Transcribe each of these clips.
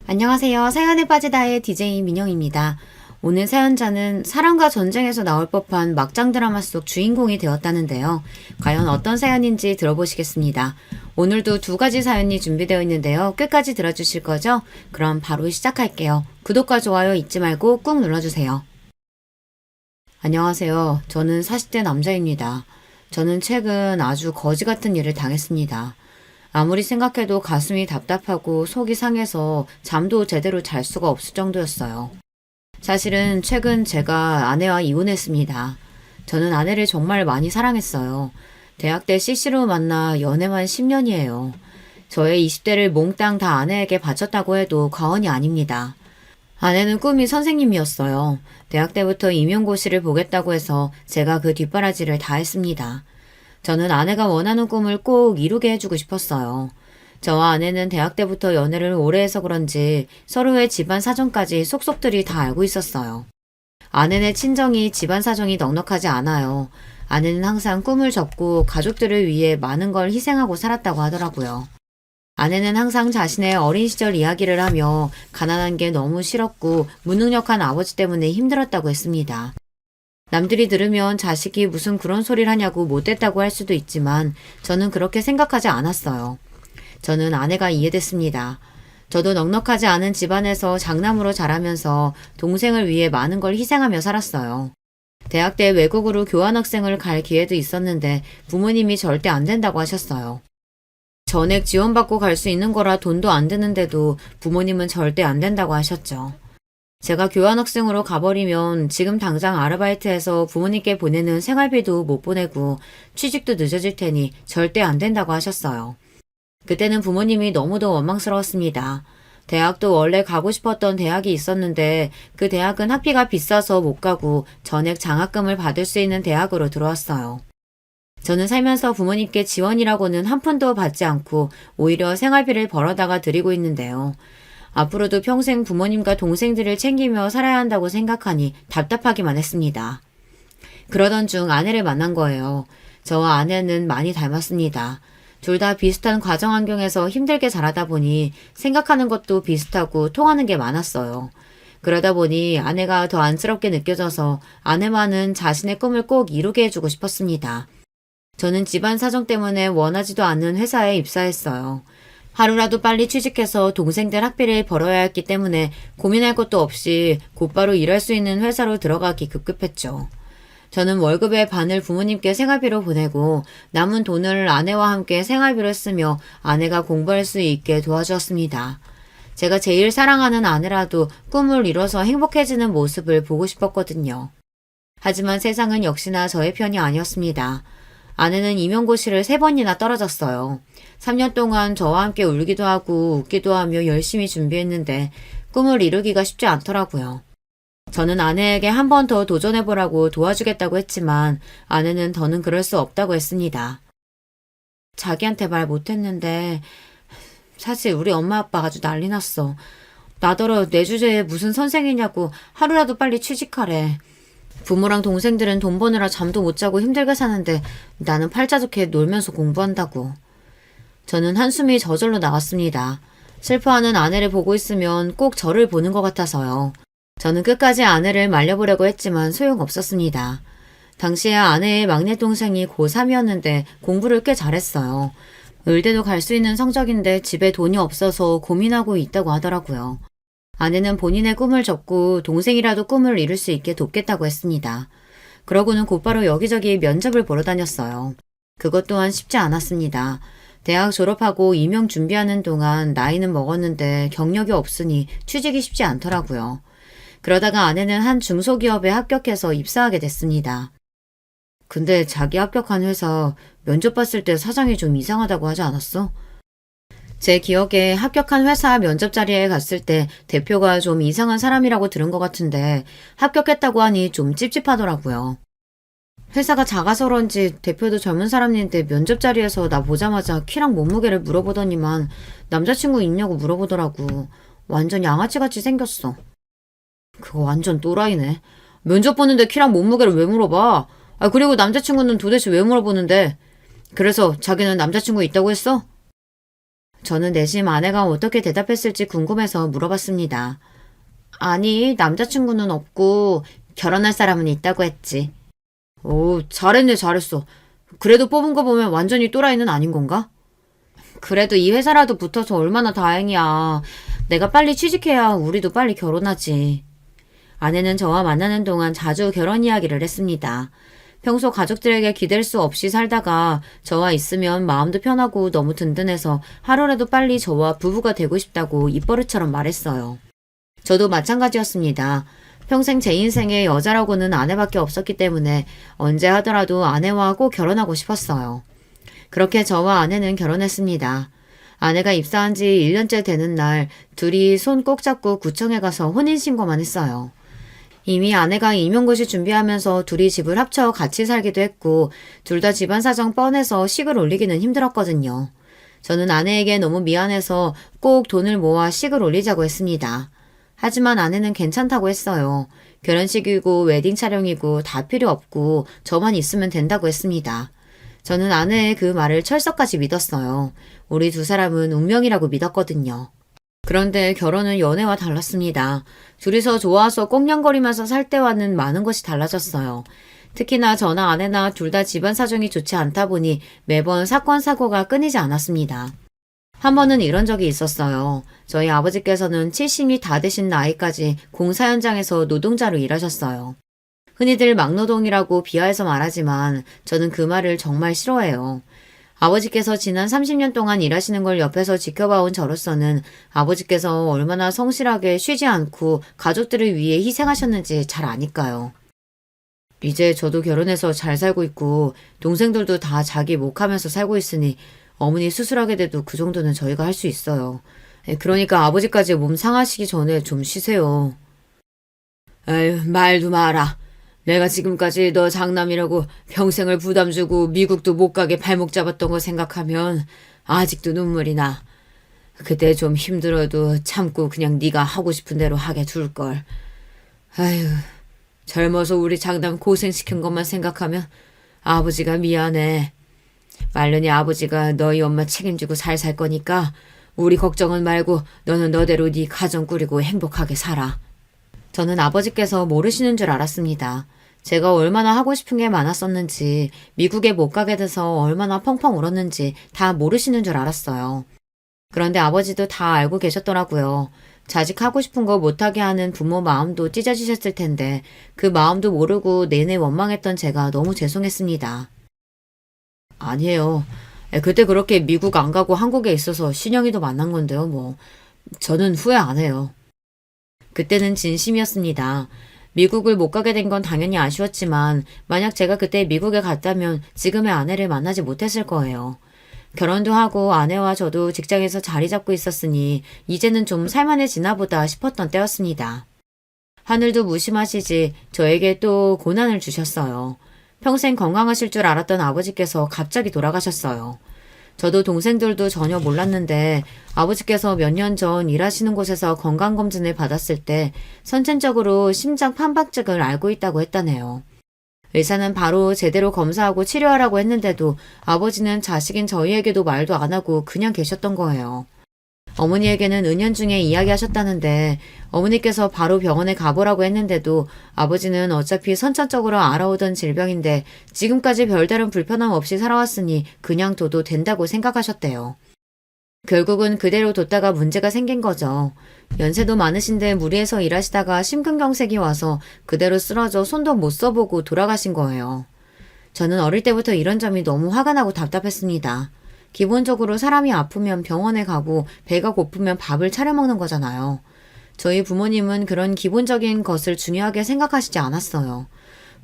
안녕하세요. 사연에 빠지다의 DJ 민영입니다. 오늘 사연자는 사랑과 전쟁에서 나올 법한 막장 드라마 속 주인공이 되었다는데요. 과연 어떤 사연인지 들어보시겠습니다. 오늘도 두 가지 사연이 준비되어 있는데요. 끝까지 들어주실 거죠? 그럼 바로 시작할게요. 구독과 좋아요 잊지 말고 꾹 눌러주세요. 안녕하세요. 저는 40대 남자입니다. 저는 최근 아주 거지 같은 일을 당했습니다. 아무리 생각해도 가슴이 답답하고 속이 상해서 잠도 제대로 잘 수가 없을 정도였어요. 사실은 최근 제가 아내와 이혼했습니다. 저는 아내를 정말 많이 사랑했어요. 대학 때 CC로 만나 연애만 10년이에요. 저의 20대를 몽땅 다 아내에게 바쳤다고 해도 과언이 아닙니다. 아내는 꿈이 선생님이었어요. 대학 때부터 임용고시를 보겠다고 해서 제가 그 뒷바라지를 다 했습니다. 저는 아내가 원하는 꿈을 꼭 이루게 해주고 싶었어요. 저와 아내는 대학 때부터 연애를 오래 해서 그런지 서로의 집안 사정까지 속속들이 다 알고 있었어요. 아내네 친정이 집안 사정이 넉넉하지 않아요. 아내는 항상 꿈을 접고 가족들을 위해 많은 걸 희생하고 살았다고 하더라고요. 아내는 항상 자신의 어린 시절 이야기를 하며 가난한 게 너무 싫었고 무능력한 아버지 때문에 힘들었다고 했습니다. 남들이 들으면 자식이 무슨 그런 소리를 하냐고 못됐다고 할 수도 있지만 저는 그렇게 생각하지 않았어요. 저는 아내가 이해됐습니다. 저도 넉넉하지 않은 집안에서 장남으로 자라면서 동생을 위해 많은 걸 희생하며 살았어요. 대학 때 외국으로 교환학생을 갈 기회도 있었는데 부모님이 절대 안 된다고 하셨어요. 전액 지원받고 갈 수 있는 거라 돈도 안 드는데도 부모님은 절대 안 된다고 하셨죠. 제가 교환학생으로 가버리면 지금 당장 아르바이트해서 부모님께 보내는 생활비도 못 보내고 취직도 늦어질 테니 절대 안 된다고 하셨어요. 그때는 부모님이 너무도 원망스러웠습니다. 대학도 원래 가고 싶었던 대학이 있었는데 그 대학은 학비가 비싸서 못 가고 전액 장학금을 받을 수 있는 대학으로 들어왔어요. 저는 살면서 부모님께 지원이라고는 한 푼도 받지 않고 오히려 생활비를 벌어다가 드리고 있는데요. 앞으로도 평생 부모님과 동생들을 챙기며 살아야 한다고 생각하니 답답하기만 했습니다. 그러던 중 아내를 만난 거예요. 저와 아내는 많이 닮았습니다. 둘 다 비슷한 가정 환경에서 힘들게 자라다 보니 생각하는 것도 비슷하고 통하는 게 많았어요. 그러다 보니 아내가 더 안쓰럽게 느껴져서 아내만은 자신의 꿈을 꼭 이루게 해주고 싶었습니다. 저는 집안 사정 때문에 원하지도 않는 회사에 입사했어요. 하루라도 빨리 취직해서 동생들 학비를 벌어야 했기 때문에 고민할 것도 없이 곧바로 일할 수 있는 회사로 들어가기 급급했죠. 저는 월급의 반을 부모님께 생활비로 보내고 남은 돈을 아내와 함께 생활비로 쓰며 아내가 공부할 수 있게 도와주었습니다. 제가 제일 사랑하는 아내라도 꿈을 이뤄서 행복해지는 모습을 보고 싶었거든요. 하지만 세상은 역시나 저의 편이 아니었습니다. 아내는 임용고시를 3번이나 떨어졌어요. 3년 동안 저와 함께 울기도 하고 웃기도 하며 열심히 준비했는데 꿈을 이루기가 쉽지 않더라고요. 저는 아내에게 한 번 더 도전해보라고 도와주겠다고 했지만 아내는 더는 그럴 수 없다고 했습니다. 자기한테 말 못했는데 사실 우리 엄마 아빠가 아주 난리 났어. 나더러 내 주제에 무슨 선생이냐고 하루라도 빨리 취직하래. 부모랑 동생들은 돈 버느라 잠도 못 자고 힘들게 사는데 나는 팔자 좋게 놀면서 공부한다고. 저는 한숨이 저절로 나왔습니다. 슬퍼하는 아내를 보고 있으면 꼭 저를 보는 것 같아서요. 저는 끝까지 아내를 말려보려고 했지만 소용없었습니다. 당시에 아내의 막내 동생이 고3이었는데 공부를 꽤 잘했어요. 의대도 갈 수 있는 성적인데 집에 돈이 없어서 고민하고 있다고 하더라고요. 아내는 본인의 꿈을 접고 동생이라도 꿈을 이룰 수 있게 돕겠다고 했습니다. 그러고는 곧바로 여기저기 면접을 보러 다녔어요. 그것 또한 쉽지 않았습니다. 대학 졸업하고 임용 준비하는 동안 나이는 먹었는데 경력이 없으니 취직이 쉽지 않더라고요. 그러다가 아내는 한 중소기업에 합격해서 입사하게 됐습니다. 근데 자기 합격한 회사 면접 봤을 때 사장이 좀 이상하다고 하지 않았어? 제 기억에 합격한 회사 면접 자리에 갔을 때 대표가 좀 이상한 사람이라고 들은 것 같은데 합격했다고 하니 좀 찝찝하더라고요. 회사가 작아서 그런지 대표도 젊은 사람인데 면접 자리에서 나 보자마자 키랑 몸무게를 물어보더니만 남자친구 있냐고 물어보더라고. 완전 양아치같이 생겼어. 그거 완전 또라이네. 면접 보는데 키랑 몸무게를 왜 물어봐? 그리고 남자친구는 도대체 왜 물어보는데? 그래서 자기는 남자친구 있다고 했어? 저는 내심 아내가 어떻게 대답했을지 궁금해서 물어봤습니다. 아니, 남자친구는 없고 결혼할 사람은 있다고 했지. 오, 잘했네, 잘했어. 그래도 뽑은 거 보면 완전히 또라이는 아닌 건가? 그래도 이 회사라도 붙어서 얼마나 다행이야. 내가 빨리 취직해야 우리도 빨리 결혼하지. 아내는 저와 만나는 동안 자주 결혼 이야기를 했습니다. 평소 가족들에게 기댈 수 없이 살다가 저와 있으면 마음도 편하고 너무 든든해서 하루라도 빨리 저와 부부가 되고 싶다고 입버릇처럼 말했어요. 저도 마찬가지였습니다. 평생 제 인생에 여자라고는 아내밖에 없었기 때문에 언제 하더라도 아내와 꼭 결혼하고 싶었어요. 그렇게 저와 아내는 결혼했습니다. 아내가 입사한 지 1년째 되는 날 둘이 손 꼭 잡고 구청에 가서 혼인신고만 했어요. 이미 아내가 임용고시 준비하면서 둘이 집을 합쳐 같이 살기도 했고 둘 다 집안 사정 뻔해서 식을 올리기는 힘들었거든요. 저는 아내에게 너무 미안해서 꼭 돈을 모아 식을 올리자고 했습니다. 하지만 아내는 괜찮다고 했어요. 결혼식이고 웨딩 촬영이고 다 필요 없고 저만 있으면 된다고 했습니다. 저는 아내의 그 말을 철석까지 믿었어요. 우리 두 사람은 운명이라고 믿었거든요. 그런데 결혼은 연애와 달랐습니다. 둘이서 좋아서 꽁냥거리면서 살 때와는 많은 것이 달라졌어요. 특히나 저나 아내나 둘 다 집안 사정이 좋지 않다 보니 매번 사건 사고가 끊이지 않았습니다. 한 번은 이런 적이 있었어요. 저희 아버지께서는 70이 다 되신 나이까지 공사 현장에서 노동자로 일하셨어요. 흔히들 막노동이라고 비하해서 말하지만 저는 그 말을 정말 싫어해요. 아버지께서 지난 30년 동안 일하시는 걸 옆에서 지켜봐온 저로서는 아버지께서 얼마나 성실하게 쉬지 않고 가족들을 위해 희생하셨는지 잘 아니까요. 이제 저도 결혼해서 잘 살고 있고 동생들도 다 자기 목하면서 살고 있으니 어머니 수술하게 돼도 그 정도는 저희가 할 수 있어요. 그러니까 아버지까지 몸 상하시기 전에 좀 쉬세요. 에휴, 말도 마라. 내가 지금까지 너 장남이라고 평생을 부담 주고 미국도 못 가게 발목 잡았던 거 생각하면 아직도 눈물이 나. 그때 좀 힘들어도 참고 그냥 네가 하고 싶은 대로 하게 둘걸. 아휴, 젊어서 우리 장남 고생시킨 것만 생각하면 아버지가 미안해. 말년이 아버지가 너희 엄마 책임지고 잘 살 거니까 우리 걱정은 말고 너는 너대로 네 가정 꾸리고 행복하게 살아. 저는 아버지께서 모르시는 줄 알았습니다. 제가 얼마나 하고 싶은 게 많았었는지, 미국에 못 가게 돼서 얼마나 펑펑 울었는지 다 모르시는 줄 알았어요. 그런데 아버지도 다 알고 계셨더라고요. 자식 하고 싶은 거 못하게 하는 부모 마음도 찢어지셨을 텐데 그 마음도 모르고 내내 원망했던 제가 너무 죄송했습니다. 아니에요. 그때 그렇게 미국 안 가고 한국에 있어서 신영이도 만난 건데요, 뭐. 저는 후회 안 해요. 그때는 진심이었습니다. 미국을 못 가게 된 건 당연히 아쉬웠지만 만약 제가 그때 미국에 갔다면 지금의 아내를 만나지 못했을 거예요. 결혼도 하고 아내와 저도 직장에서 자리 잡고 있었으니 이제는 좀 살만해지나 보다 싶었던 때였습니다. 하늘도 무심하시지 저에게 또 고난을 주셨어요. 평생 건강하실 줄 알았던 아버지께서 갑자기 돌아가셨어요. 저도 동생들도 전혀 몰랐는데 아버지께서 몇 년 전 일하시는 곳에서 건강검진을 받았을 때 선천적으로 심장 판박증을 앓고 있다고 했다네요. 의사는 바로 제대로 검사하고 치료하라고 했는데도 아버지는 자식인 저희에게도 말도 안 하고 그냥 계셨던 거예요. 어머니에게는 은연중에 이야기하셨다는데 어머니께서 바로 병원에 가보라고 했는데도 아버지는 어차피 선천적으로 알아오던 질병인데 지금까지 별다른 불편함 없이 살아왔으니 그냥 둬도 된다고 생각하셨대요. 결국은 그대로 뒀다가 문제가 생긴 거죠. 연세도 많으신데 무리해서 일하시다가 심근경색이 와서 그대로 쓰러져 손도 못 써보고 돌아가신 거예요. 저는 어릴 때부터 이런 점이 너무 화가 나고 답답했습니다. 기본적으로 사람이 아프면 병원에 가고 배가 고프면 밥을 차려 먹는 거잖아요. 저희 부모님은 그런 기본적인 것을 중요하게 생각하시지 않았어요.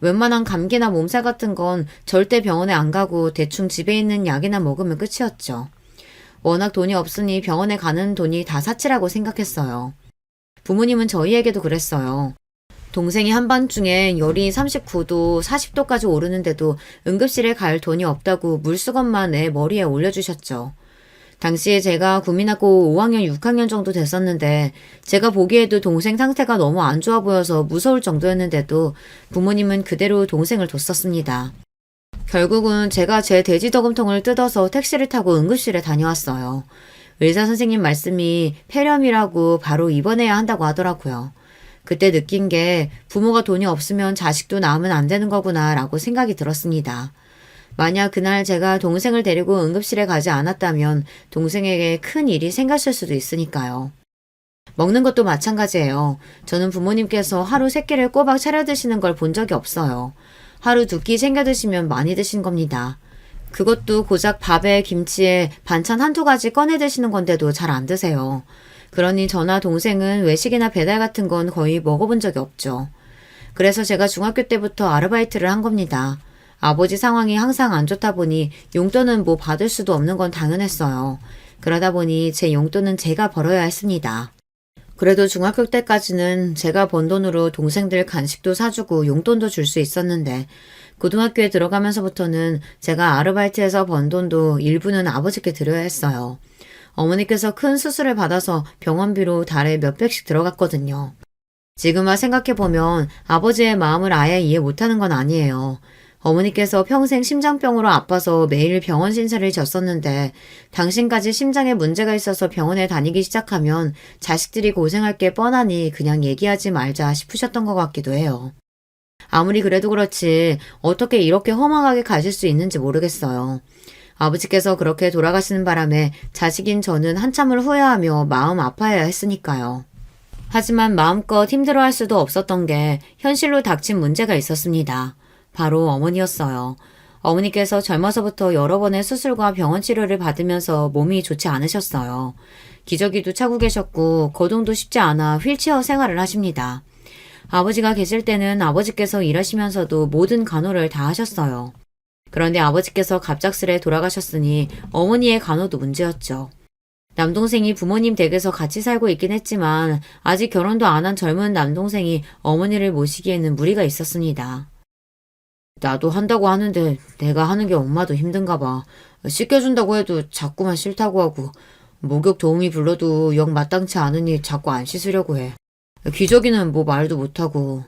웬만한 감기나 몸살 같은 건 절대 병원에 안 가고 대충 집에 있는 약이나 먹으면 끝이었죠. 워낙 돈이 없으니 병원에 가는 돈이 다 사치라고 생각했어요. 부모님은 저희에게도 그랬어요. 동생이 한밤중에 열이 39도, 40도까지 오르는데도 응급실에 갈 돈이 없다고 물수건만 애 머리에 올려주셨죠. 당시에 제가 국민학교 5학년, 6학년 정도 됐었는데 제가 보기에도 동생 상태가 너무 안 좋아 보여서 무서울 정도였는데도 부모님은 그대로 동생을 뒀었습니다. 결국은 제가 제 돼지저금통을 뜯어서 택시를 타고 응급실에 다녀왔어요. 의사 선생님 말씀이 폐렴이라고 바로 입원해야 한다고 하더라고요. 그때 느낀 게 부모가 돈이 없으면 자식도 낳으면 안 되는 거구나 라고 생각이 들었습니다. 만약 그날 제가 동생을 데리고 응급실에 가지 않았다면 동생에게 큰 일이 생겼을 수도 있으니까요. 먹는 것도 마찬가지예요. 저는 부모님께서 하루 3끼를 꼬박 차려 드시는 걸 본 적이 없어요. 하루 2끼 챙겨 드시면 많이 드신 겁니다. 그것도 고작 밥에 김치에 반찬 한두 가지 꺼내 드시는 건데도 잘 안 드세요. 그러니 저나 동생은 외식이나 배달 같은 건 거의 먹어본 적이 없죠. 그래서 제가 중학교 때부터 아르바이트를 한 겁니다. 아버지 상황이 항상 안 좋다 보니 용돈은 뭐 받을 수도 없는 건 당연했어요. 그러다 보니 제 용돈은 제가 벌어야 했습니다. 그래도 중학교 때까지는 제가 번 돈으로 동생들 간식도 사주고 용돈도 줄 수 있었는데 고등학교에 들어가면서부터는 제가 아르바이트해서 번 돈도 일부는 아버지께 드려야 했어요. 어머니께서 큰 수술을 받아서 병원비로 달에 몇백씩 들어갔거든요. 지금만 생각해보면 아버지의 마음을 아예 이해 못하는 건 아니에요. 어머니께서 평생 심장병으로 아파서 매일 병원 신세를 졌었는데 당신까지 심장에 문제가 있어서 병원에 다니기 시작하면 자식들이 고생할 게 뻔하니 그냥 얘기하지 말자 싶으셨던 것 같기도 해요. 아무리 그래도 그렇지 어떻게 이렇게 허망하게 가실 수 있는지 모르겠어요. 아버지께서 그렇게 돌아가시는 바람에 자식인 저는 한참을 후회하며 마음 아파해야 했으니까요. 하지만 마음껏 힘들어할 수도 없었던 게 현실로 닥친 문제가 있었습니다. 바로 어머니였어요. 어머니께서 젊어서부터 여러 번의 수술과 병원 치료를 받으면서 몸이 좋지 않으셨어요. 기저귀도 차고 계셨고 거동도 쉽지 않아 휠체어 생활을 하십니다. 아버지가 계실 때는 아버지께서 일하시면서도 모든 간호를 다 하셨어요. 그런데 아버지께서 갑작스레 돌아가셨으니 어머니의 간호도 문제였죠. 남동생이 부모님 댁에서 같이 살고 있긴 했지만 아직 결혼도 안 한 젊은 남동생이 어머니를 모시기에는 무리가 있었습니다. 나도 한다고 하는데 내가 하는 게 엄마도 힘든가 봐. 씻겨준다고 해도 자꾸만 싫다고 하고 목욕 도우미 불러도 영 마땅치 않으니 자꾸 안 씻으려고 해. 기저귀는 뭐 말도 못하고.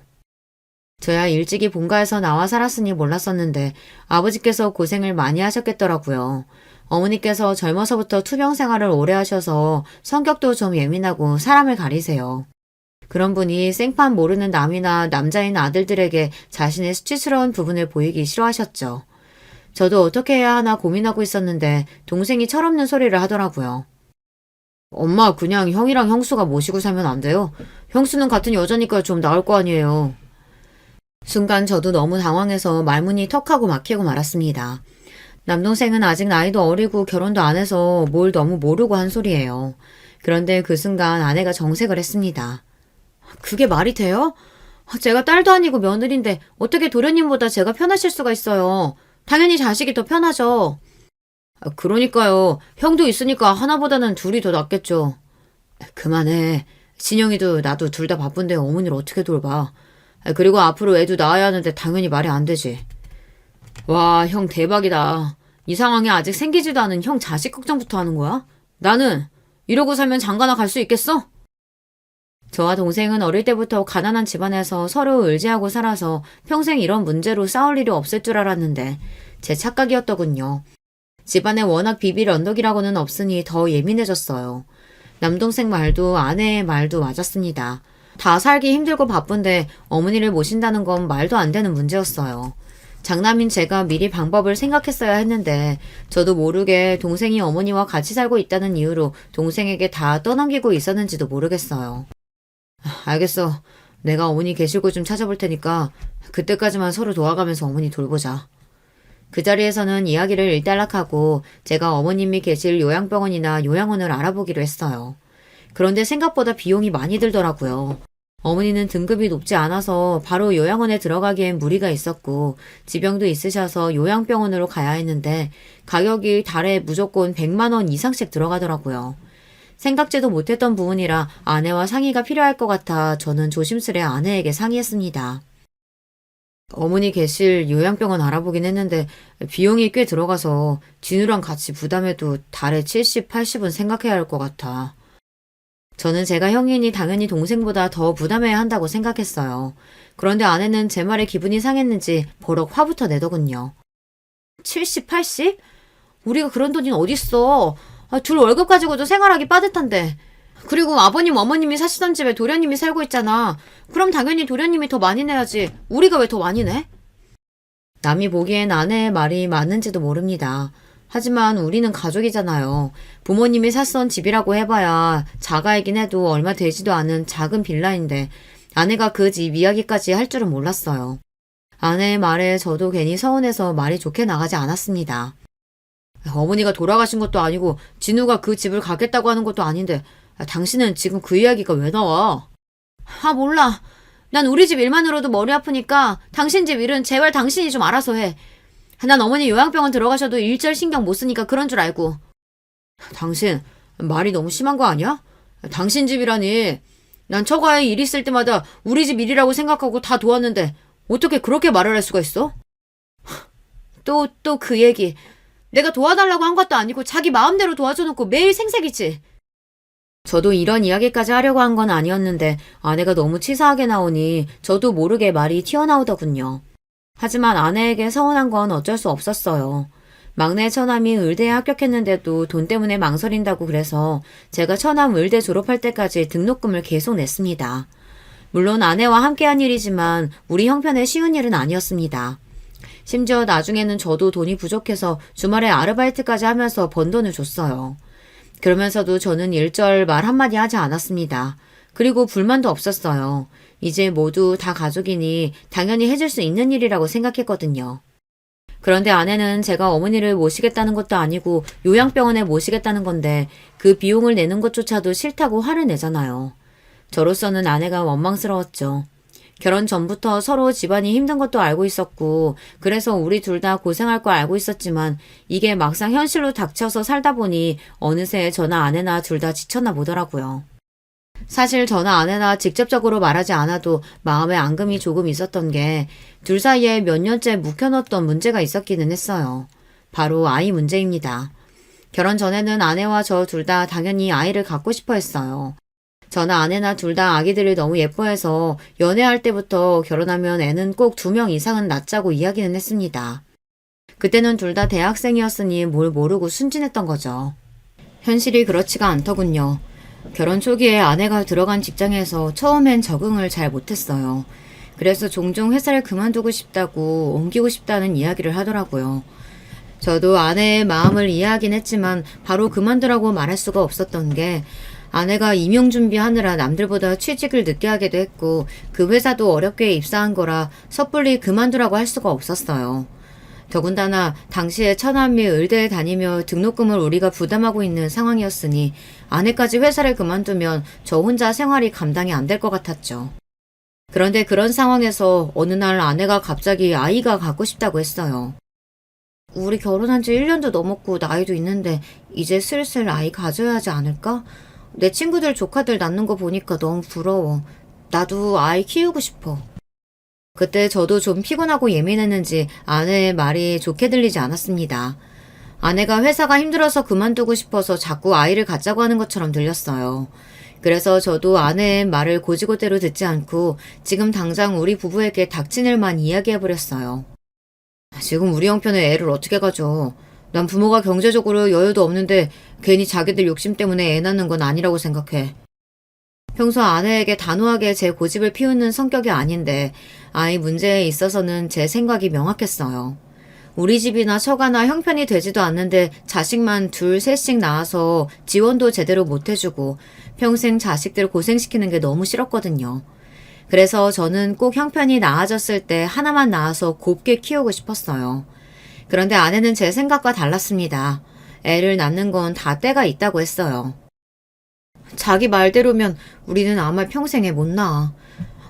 저야 일찍이 본가에서 나와 살았으니 몰랐었는데 아버지께서 고생을 많이 하셨겠더라고요. 어머니께서 젊어서부터 투병 생활을 오래 하셔서 성격도 좀 예민하고 사람을 가리세요. 그런 분이 생판 모르는 남이나 남자인 아들들에게 자신의 수치스러운 부분을 보이기 싫어하셨죠. 저도 어떻게 해야 하나 고민하고 있었는데 동생이 철없는 소리를 하더라고요. 엄마 그냥 형이랑 형수가 모시고 살면 안 돼요? 형수는 같은 여자니까 좀 나을 거 아니에요. 순간 저도 너무 당황해서 말문이 턱하고 막히고 말았습니다. 남동생은 아직 나이도 어리고 결혼도 안 해서 뭘 너무 모르고 한 소리예요. 그런데 그 순간 아내가 정색을 했습니다. 그게 말이 돼요? 제가 딸도 아니고 며느리인데 어떻게 도련님보다 제가 편하실 수가 있어요. 당연히 자식이 더 편하죠. 그러니까요. 형도 있으니까 하나보다는 둘이 더 낫겠죠. 그만해. 진영이도 나도 둘 다 바쁜데 어머니를 어떻게 돌봐. 그리고 앞으로 애도 낳아야 하는데 당연히 말이 안 되지. 와, 형 대박이다. 이 상황에 아직 생기지도 않은 형 자식 걱정부터 하는 거야? 나는 이러고 살면 장가나 갈 수 있겠어? 저와 동생은 어릴 때부터 가난한 집안에서 서로 의지하고 살아서 평생 이런 문제로 싸울 일이 없을 줄 알았는데 제 착각이었더군요. 집안에 워낙 비빌 언덕이라고는 없으니 더 예민해졌어요. 남동생 말도 아내의 말도 맞았습니다. 다 살기 힘들고 바쁜데 어머니를 모신다는 건 말도 안 되는 문제였어요. 장남인 제가 미리 방법을 생각했어야 했는데 저도 모르게 동생이 어머니와 같이 살고 있다는 이유로 동생에게 다 떠넘기고 있었는지도 모르겠어요. 알겠어. 내가 어머니 계실 곳 좀 찾아볼 테니까 그때까지만 서로 도와가면서 어머니 돌보자. 그 자리에서는 이야기를 일단락하고 제가 어머님이 계실 요양병원이나 요양원을 알아보기로 했어요. 그런데 생각보다 비용이 많이 들더라고요. 어머니는 등급이 높지 않아서 바로 요양원에 들어가기엔 무리가 있었고 지병도 있으셔서 요양병원으로 가야 했는데 가격이 달에 무조건 100만 원 이상씩 들어가더라고요. 생각지도 못했던 부분이라 아내와 상의가 필요할 것 같아 저는 조심스레 아내에게 상의했습니다. 어머니 계실 요양병원 알아보긴 했는데 비용이 꽤 들어가서 진우랑 같이 부담해도 달에 70, 80은 생각해야 할 것 같아. 저는 제가 형이니 당연히 동생보다 더 부담해야 한다고 생각했어요. 그런데 아내는 제 말에 기분이 상했는지 버럭 화부터 내더군요. 70, 80? 우리가 그런 돈이 어딨어. 둘 월급 가지고도 생활하기 빠듯한데. 그리고 아버님, 어머님이 사시던 집에 도련님이 살고 있잖아. 그럼 당연히 도련님이 더 많이 내야지. 우리가 왜 더 많이 내? 남이 보기엔 아내의 말이 맞는지도 모릅니다. 하지만 우리는 가족이잖아요. 부모님이 샀던 집이라고 해봐야 자가이긴 해도 얼마 되지도 않은 작은 빌라인데 아내가 그 집 이야기까지 할 줄은 몰랐어요. 아내의 말에 저도 괜히 서운해서 말이 좋게 나가지 않았습니다. 어머니가 돌아가신 것도 아니고 진우가 그 집을 가겠다고 하는 것도 아닌데 당신은 지금 그 이야기가 왜 나와? 몰라. 난 우리 집 일만으로도 머리 아프니까 당신 집 일은 제발 당신이 좀 알아서 해. 난 어머니 요양병원 들어가셔도 일절 신경 못 쓰니까 그런 줄 알고. 당신 말이 너무 심한 거 아니야? 당신 집이라니. 난 처가에 일 있을 때마다 우리 집 일이라고 생각하고 다 도왔는데 어떻게 그렇게 말을 할 수가 있어? 또 그 얘기. 내가 도와달라고 한 것도 아니고 자기 마음대로 도와줘놓고 매일 생색이지. 저도 이런 이야기까지 하려고 한 건 아니었는데 아내가 너무 치사하게 나오니 저도 모르게 말이 튀어나오더군요. 하지만 아내에게 서운한 건 어쩔 수 없었어요. 막내 처남이 의대에 합격했는데도 돈 때문에 망설인다고 그래서 제가 처남 의대 졸업할 때까지 등록금을 계속 냈습니다. 물론 아내와 함께한 일이지만 우리 형편에 쉬운 일은 아니었습니다. 심지어 나중에는 저도 돈이 부족해서 주말에 아르바이트까지 하면서 번 돈을 줬어요. 그러면서도 저는 일절 말 한마디 하지 않았습니다. 그리고 불만도 없었어요. 이제 모두 다 가족이니 당연히 해줄 수 있는 일이라고 생각했거든요. 그런데 아내는 제가 어머니를 모시겠다는 것도 아니고 요양병원에 모시겠다는 건데 그 비용을 내는 것조차도 싫다고 화를 내잖아요. 저로서는 아내가 원망스러웠죠. 결혼 전부터 서로 집안이 힘든 것도 알고 있었고 그래서 우리 둘 다 고생할 거 알고 있었지만 이게 막상 현실로 닥쳐서 살다 보니 어느새 저나 아내나 둘 다 지쳤나 보더라고요. 사실 저나 아내나 직접적으로 말하지 않아도 마음에 앙금이 조금 있었던 게 둘 사이에 몇 년째 묵혀놓던 문제가 있었기는 했어요. 바로 아이 문제입니다. 결혼 전에는 아내와 저 둘 다 당연히 아이를 갖고 싶어 했어요. 저나 아내나 둘 다 아기들을 너무 예뻐해서 연애할 때부터 결혼하면 애는 꼭 2명 이상은 낳자고 이야기는 했습니다. 그때는 둘 다 대학생이었으니 뭘 모르고 순진했던 거죠. 현실이 그렇지가 않더군요. 결혼 초기에 아내가 들어간 직장에서 처음엔 적응을 잘 못했어요. 그래서 종종 회사를 그만두고 싶다고 옮기고 싶다는 이야기를 하더라고요. 저도 아내의 마음을 이해하긴 했지만 바로 그만두라고 말할 수가 없었던 게 아내가 임용 준비하느라 남들보다 취직을 늦게 하기도 했고 그 회사도 어렵게 입사한 거라 섣불리 그만두라고 할 수가 없었어요. 더군다나 당시에 처남이 의대에 다니며 등록금을 우리가 부담하고 있는 상황이었으니 아내까지 회사를 그만두면 저 혼자 생활이 감당이 안 될 것 같았죠. 그런데 그런 상황에서 어느 날 아내가 갑자기 아이가 갖고 싶다고 했어요. 우리 결혼한 지 1년도 넘었고 나이도 있는데 이제 슬슬 아이 가져야 하지 않을까? 내 친구들 조카들 낳는 거 보니까 너무 부러워. 나도 아이 키우고 싶어. 그때 저도 좀 피곤하고 예민했는지 아내의 말이 좋게 들리지 않았습니다. 아내가 회사가 힘들어서 그만두고 싶어서 자꾸 아이를 갖자고 하는 것처럼 들렸어요. 그래서 저도 아내의 말을 고지고대로 듣지 않고 지금 당장 우리 부부에게 닥친 일만 이야기해버렸어요. 지금 우리 형편에 애를 어떻게 가져? 난 부모가 경제적으로 여유도 없는데 괜히 자기들 욕심 때문에 애 낳는 건 아니라고 생각해. 평소 아내에게 단호하게 제 고집을 피우는 성격이 아닌데 아이 문제에 있어서는 제 생각이 명확했어요. 우리 집이나 처가나 형편이 되지도 않는데 자식만 둘, 셋씩 낳아서 지원도 제대로 못 해주고 평생 자식들 고생시키는 게 너무 싫었거든요. 그래서 저는 꼭 형편이 나아졌을 때 하나만 낳아서 곱게 키우고 싶었어요. 그런데 아내는 제 생각과 달랐습니다. 애를 낳는 건 다 때가 있다고 했어요. 자기 말대로면 우리는 아마 평생에 못 낳아.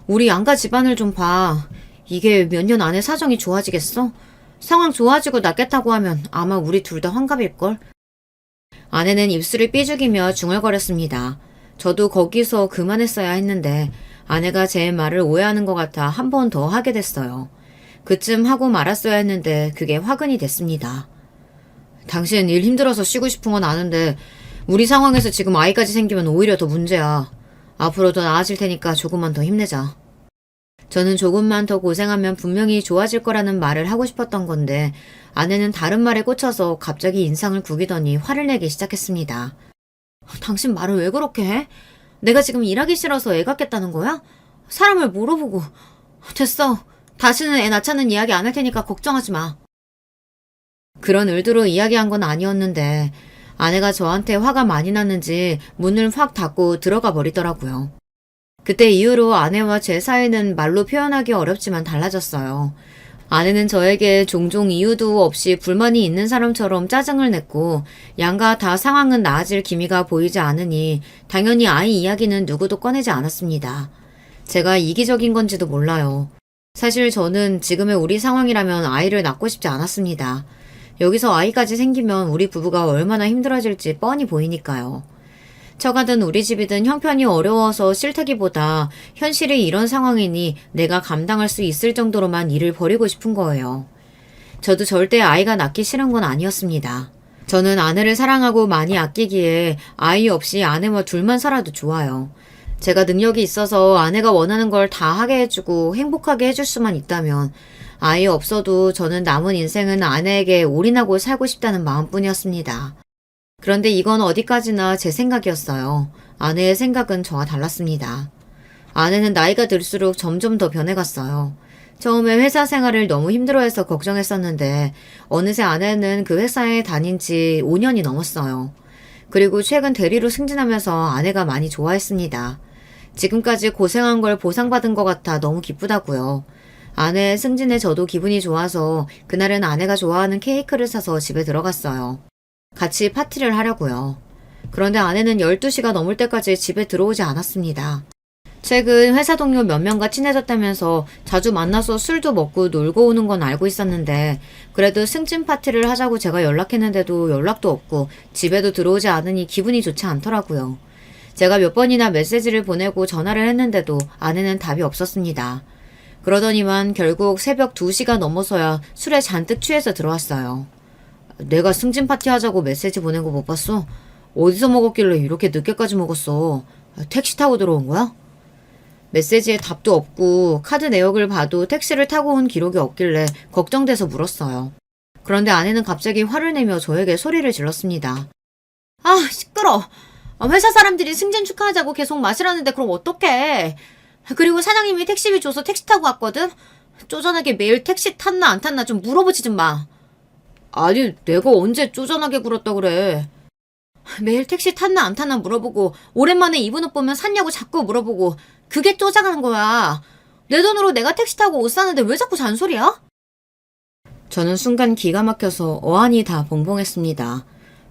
우리 양가 집안을 좀 봐. 이게 몇 년 안에 사정이 좋아지겠어? 상황 좋아지고 낫겠다고 하면 아마 우리 둘 다 환갑일걸? 아내는 입술을 삐죽이며 중얼거렸습니다. 저도 거기서 그만했어야 했는데 아내가 제 말을 오해하는 것 같아 한 번 더 하게 됐어요. 그쯤 하고 말았어야 했는데 그게 화근이 됐습니다. 당신 일 힘들어서 쉬고 싶은 건 아는데 우리 상황에서 지금 아이까지 생기면 오히려 더 문제야. 앞으로 더 나아질 테니까 조금만 더 힘내자. 저는 조금만 더 고생하면 분명히 좋아질 거라는 말을 하고 싶었던 건데 아내는 다른 말에 꽂혀서 갑자기 인상을 구기더니 화를 내기 시작했습니다. 당신 말을 왜 그렇게 해? 내가 지금 일하기 싫어서 애 갖겠다는 거야? 사람을 물어보고. 됐어. 다시는 애 낳자는 이야기 안 할 테니까 걱정하지 마. 그런 의도로 이야기한 건 아니었는데 아내가 저한테 화가 많이 났는지 문을 확 닫고 들어가 버리더라고요. 그때 이후로 아내와 제 사이는 말로 표현하기 어렵지만 달라졌어요. 아내는 저에게 종종 이유도 없이 불만이 있는 사람처럼 짜증을 냈고 양가 다 상황은 나아질 기미가 보이지 않으니 당연히 아이 이야기는 누구도 꺼내지 않았습니다. 제가 이기적인 건지도 몰라요. 사실 저는 지금의 우리 상황이라면 아이를 낳고 싶지 않았습니다. 여기서 아이까지 생기면 우리 부부가 얼마나 힘들어질지 뻔히 보이니까요. 처가든 우리 집이든 형편이 어려워서 싫다기보다 현실이 이런 상황이니 내가 감당할 수 있을 정도로만 일을 벌이고 싶은 거예요. 저도 절대 아이가 낳기 싫은 건 아니었습니다. 저는 아내를 사랑하고 많이 아끼기에 아이 없이 아내와 둘만 살아도 좋아요. 제가 능력이 있어서 아내가 원하는 걸 다 하게 해주고 행복하게 해줄 수만 있다면 아이 없어도 저는 남은 인생은 아내에게 올인하고 살고 싶다는 마음뿐이었습니다. 그런데 이건 어디까지나 제 생각이었어요. 아내의 생각은 저와 달랐습니다. 아내는 나이가 들수록 점점 더 변해갔어요. 처음에 회사 생활을 너무 힘들어해서 걱정했었는데 어느새 아내는 그 회사에 다닌 지 5년이 넘었어요. 그리고 최근 대리로 승진하면서 아내가 많이 좋아했습니다. 지금까지 고생한 걸 보상받은 것 같아 너무 기쁘다고요. 아내의 승진에 저도 기분이 좋아서 그날은 아내가 좋아하는 케이크를 사서 집에 들어갔어요. 같이 파티를 하려고요. 그런데 아내는 12시가 넘을 때까지 집에 들어오지 않았습니다. 최근 회사 동료 몇 명과 친해졌다면서 자주 만나서 술도 먹고 놀고 오는 건 알고 있었는데 그래도 승진 파티를 하자고 제가 연락했는데도 연락도 없고 집에도 들어오지 않으니 기분이 좋지 않더라고요. 제가 몇 번이나 메시지를 보내고 전화를 했는데도 아내는 답이 없었습니다. 그러더니만 결국 새벽 2시가 넘어서야 술에 잔뜩 취해서 들어왔어요. 내가 승진 파티 하자고 메시지 보낸 거 못 봤어? 어디서 먹었길래 이렇게 늦게까지 먹었어? 택시 타고 들어온 거야? 메시지에 답도 없고 카드 내역을 봐도 택시를 타고 온 기록이 없길래 걱정돼서 물었어요. 그런데 아내는 갑자기 화를 내며 저에게 소리를 질렀습니다. 아, 시끄러. 회사 사람들이 승진 축하하자고 계속 마시라는데 그럼 어떡해. 그리고 사장님이 택시비 줘서 택시 타고 왔거든? 쪼잔하게 매일 택시 탔나 안 탔나 좀 물어보지 좀 마. 아니, 내가 언제 쪼잔하게 굴었다 그래. 매일 택시 탔나 안 탔나 물어보고 오랜만에 입은 옷 보면 샀냐고 자꾸 물어보고 그게 쪼잔한 거야. 내 돈으로 내가 택시 타고 옷 사는데 왜 자꾸 잔소리야? 저는 순간 기가 막혀서 어안이 다 벙벙했습니다.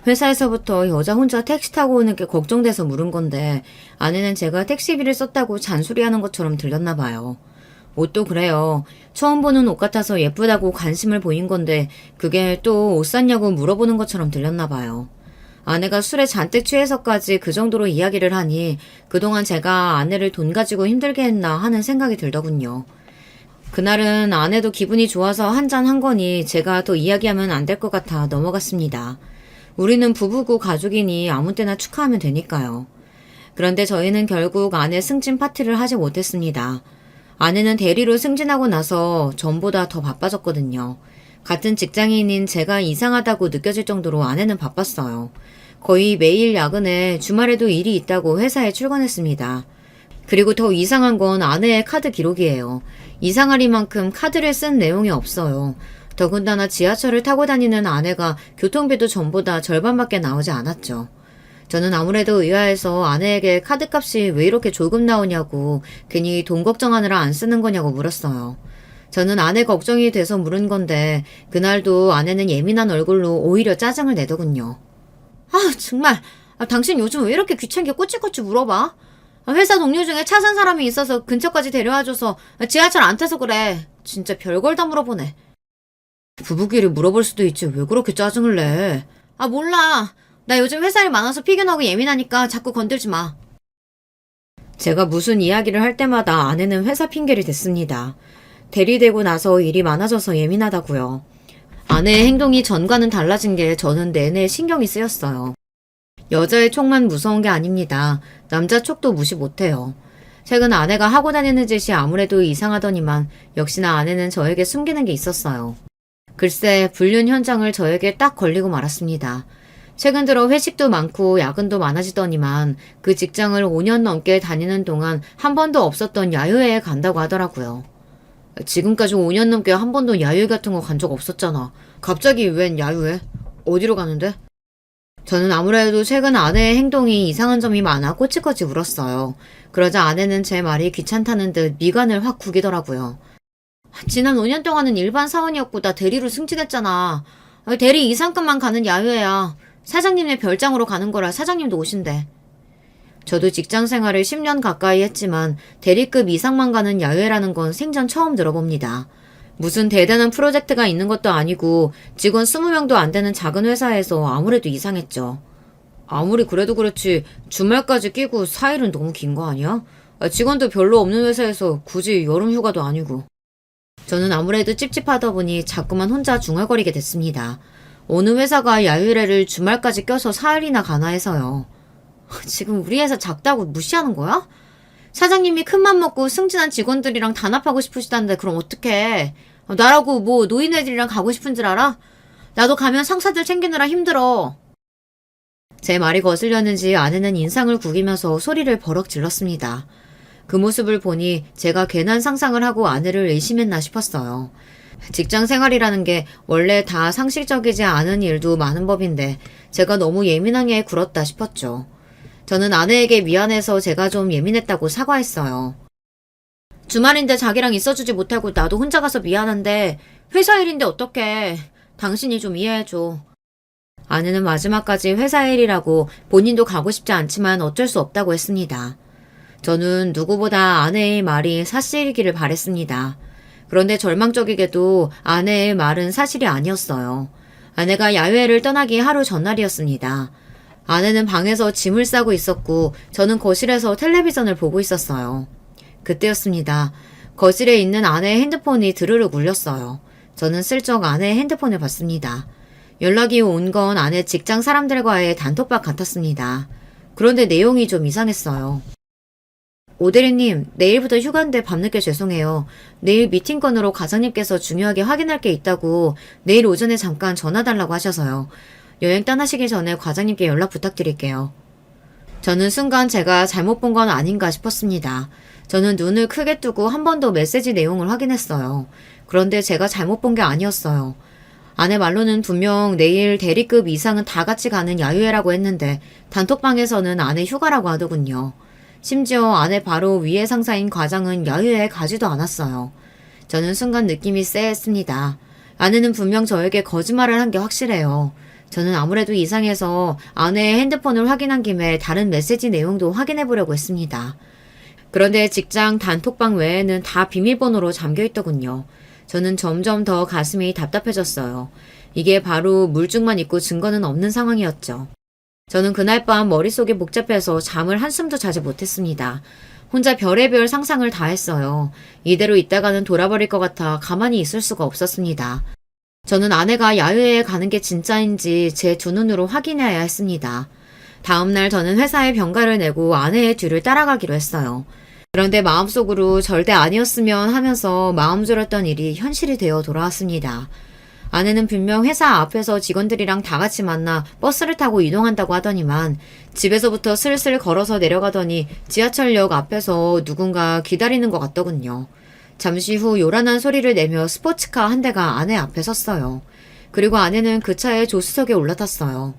회사에서부터 여자 혼자 택시 타고 오는 게 걱정돼서 물은 건데 아내는 제가 택시비를 썼다고 잔소리하는 것처럼 들렸나 봐요. 옷도 그래요. 처음 보는 옷 같아서 예쁘다고 관심을 보인 건데 그게 또 옷 샀냐고 물어보는 것처럼 들렸나 봐요. 아내가 술에 잔뜩 취해서까지 그 정도로 이야기를 하니 그동안 제가 아내를 돈 가지고 힘들게 했나 하는 생각이 들더군요. 그날은 아내도 기분이 좋아서 한잔 한 거니 제가 더 이야기하면 안 될 것 같아 넘어갔습니다. 우리는 부부고 가족이니 아무 때나 축하하면 되니까요. 그런데 저희는 결국 아내 승진 파티를 하지 못했습니다. 아내는 대리로 승진하고 나서 전보다 더 바빠졌거든요. 같은 직장인인 제가 이상하다고 느껴질 정도로 아내는 바빴어요. 거의 매일 야근에 주말에도 일이 있다고 회사에 출근했습니다. 그리고 더 이상한 건 아내의 카드 기록이에요. 이상하리만큼 카드를 쓴 내용이 없어요. 더군다나 지하철을 타고 다니는 아내가 교통비도 전보다 절반밖에 나오지 않았죠. 저는 아무래도 의아해서 아내에게 카드값이 왜 이렇게 조금 나오냐고 괜히 돈 걱정하느라 안 쓰는 거냐고 물었어요. 저는 아내 걱정이 돼서 물은 건데 그날도 아내는 예민한 얼굴로 오히려 짜증을 내더군요. 아 정말 당신 요즘 왜 이렇게 귀찮게 꼬치꼬치 물어봐? 회사 동료 중에 차 산 사람이 있어서 근처까지 데려와줘서 지하철 안 타서 그래. 진짜 별걸 다 물어보네. 부부끼리 물어볼 수도 있지 왜 그렇게 짜증을 내? 아 몰라. 나 요즘 회사 일 많아서 피곤하고 예민하니까 자꾸 건들지 마. 제가 무슨 이야기를 할 때마다 아내는 회사 핑계를 댔습니다. 대리되고 나서 일이 많아져서 예민하다고요. 아내의 행동이 전과는 달라진 게 저는 내내 신경이 쓰였어요. 여자의 촉만 무서운 게 아닙니다. 남자 촉도 무시 못해요. 최근 아내가 하고 다니는 짓이 아무래도 이상하더니만 역시나 아내는 저에게 숨기는 게 있었어요. 글쎄, 불륜 현장을 저에게 딱 걸리고 말았습니다. 최근 들어 회식도 많고 야근도 많아지더니만 그 직장을 5년 넘게 다니는 동안 한 번도 없었던 야유회에 간다고 하더라고요. 지금까지 5년 넘게 한 번도 야유회 같은 거 간 적 없었잖아. 갑자기 웬 야유회? 어디로 가는데? 저는 아무래도 최근 아내의 행동이 이상한 점이 많아 꼬치꼬치 울었어요. 그러자 아내는 제 말이 귀찮다는 듯 미간을 확 구기더라고요. 지난 5년 동안은 일반 사원이었고 나 대리로 승진했잖아. 대리 이상급만 가는 야유회야. 사장님의 별장으로 가는 거라 사장님도 오신대. 저도 직장 생활을 10년 가까이 했지만 대리급 이상만 가는 야유회라는 건 생전 처음 들어봅니다. 무슨 대단한 프로젝트가 있는 것도 아니고 직원 20명도 안 되는 작은 회사에서 아무래도 이상했죠. 아무리 그래도 그렇지 주말까지 끼고 4일은 너무 긴 거 아니야? 직원도 별로 없는 회사에서 굳이 여름 휴가도 아니고. 저는 아무래도 찝찝하다 보니 자꾸만 혼자 중얼거리게 됐습니다. 어느 회사가 야유회를 주말까지 껴서 4일이나 가나 해서요. 지금 우리 회사 작다고 무시하는 거야? 사장님이 큰맘 먹고 승진한 직원들이랑 단합하고 싶으시다는데 그럼 어떡해. 나라고 뭐 노인네들이랑 가고 싶은 줄 알아? 나도 가면 상사들 챙기느라 힘들어. 제 말이 거슬렸는지 아내는 인상을 구기면서 소리를 버럭 질렀습니다. 그 모습을 보니 제가 괜한 상상을 하고 아내를 의심했나 싶었어요. 직장 생활이라는 게 원래 다 상식적이지 않은 일도 많은 법인데 제가 너무 예민하게 굴었다 싶었죠. 저는 아내에게 미안해서 제가 좀 예민했다고 사과했어요. 주말인데 자기랑 있어주지 못하고 나도 혼자 가서 미안한데 회사 일인데 어떡해. 당신이 좀 이해해줘. 아내는 마지막까지 회사 일이라고 본인도 가고 싶지 않지만 어쩔 수 없다고 했습니다. 저는 누구보다 아내의 말이 사실이기를 바랬습니다. 그런데 절망적이게도 아내의 말은 사실이 아니었어요. 아내가 야외를 떠나기 하루 전날이었습니다. 아내는 방에서 짐을 싸고 있었고 저는 거실에서 텔레비전을 보고 있었어요. 그때였습니다. 거실에 있는 아내의 핸드폰이 드르륵 울렸어요. 저는 슬쩍 아내의 핸드폰을 봤습니다. 연락이 온 건 아내 직장 사람들과의 단톡방 같았습니다. 그런데 내용이 좀 이상했어요. 오대리님, 내일부터 휴가인데 밤늦게 죄송해요. 내일 미팅 건으로 과장님께서 중요하게 확인할 게 있다고 내일 오전에 잠깐 전화 달라고 하셔서요. 여행 떠나시기 전에 과장님께 연락 부탁드릴게요. 저는 순간 제가 잘못 본 건 아닌가 싶었습니다. 저는 눈을 크게 뜨고 한 번 더 메시지 내용을 확인했어요. 그런데 제가 잘못 본 게 아니었어요. 아내 말로는 분명 내일 대리급 이상은 다 같이 가는 야유회라고 했는데 단톡방에서는 아내 휴가라고 하더군요. 심지어 아내 바로 위에 상사인 과장은 야유회에 가지도 않았어요. 저는 순간 느낌이 쎄했습니다. 아내는 분명 저에게 거짓말을 한 게 확실해요. 저는 아무래도 이상해서 아내의 핸드폰을 확인한 김에 다른 메시지 내용도 확인해 보려고 했습니다. 그런데 직장 단톡방 외에는 다 비밀번호로 잠겨 있더군요. 저는 점점 더 가슴이 답답해졌어요. 이게 바로 물증만 있고 증거는 없는 상황이었죠. 저는 그날 밤 머릿속이 복잡해서 잠을 한숨도 자지 못했습니다. 혼자 별의별 상상을 다 했어요. 이대로 있다가는 돌아버릴 것 같아 가만히 있을 수가 없었습니다. 저는 아내가 야유회에 가는 게 진짜인지 제 두 눈으로 확인해야 했습니다. 다음날 저는 회사에 병가를 내고 아내의 뒤를 따라가기로 했어요. 그런데 마음속으로 절대 아니었으면 하면서 마음 졸였던 일이 현실이 되어 돌아왔습니다. 아내는 분명 회사 앞에서 직원들이랑 다 같이 만나 버스를 타고 이동한다고 하더니만 집에서부터 슬슬 걸어서 내려가더니 지하철역 앞에서 누군가 기다리는 것 같더군요. 잠시 후 요란한 소리를 내며 스포츠카 한 대가 아내 앞에 섰어요. 그리고 아내는 그 차의 조수석에 올라탔어요.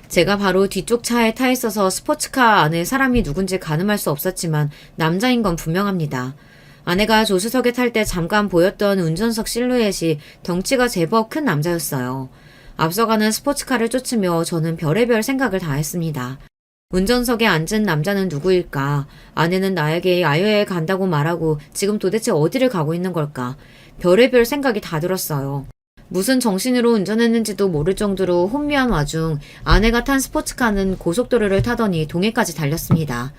제가 바로 뒤쪽 차에 타 있어서 스포츠카 안에 사람이 누군지 가늠할 수 없었지만 남자인 건 분명합니다. 아내가 조수석에 탈 때 잠깐 보였던 운전석 실루엣이 덩치가 제법 큰 남자였어요. 앞서가는 스포츠카를 쫓으며 저는 별의별 생각을 다 했습니다. 운전석에 앉은 남자는 누구일까? 아내는 나에게 야유회에 간다고 말하고 지금 도대체 어디를 가고 있는 걸까? 별의별 생각이 다 들었어요. 무슨 정신으로 운전했는지도 모를 정도로 혼미한 와중 아내가 탄 스포츠카는 고속도로를 타더니 동해까지 달렸습니다.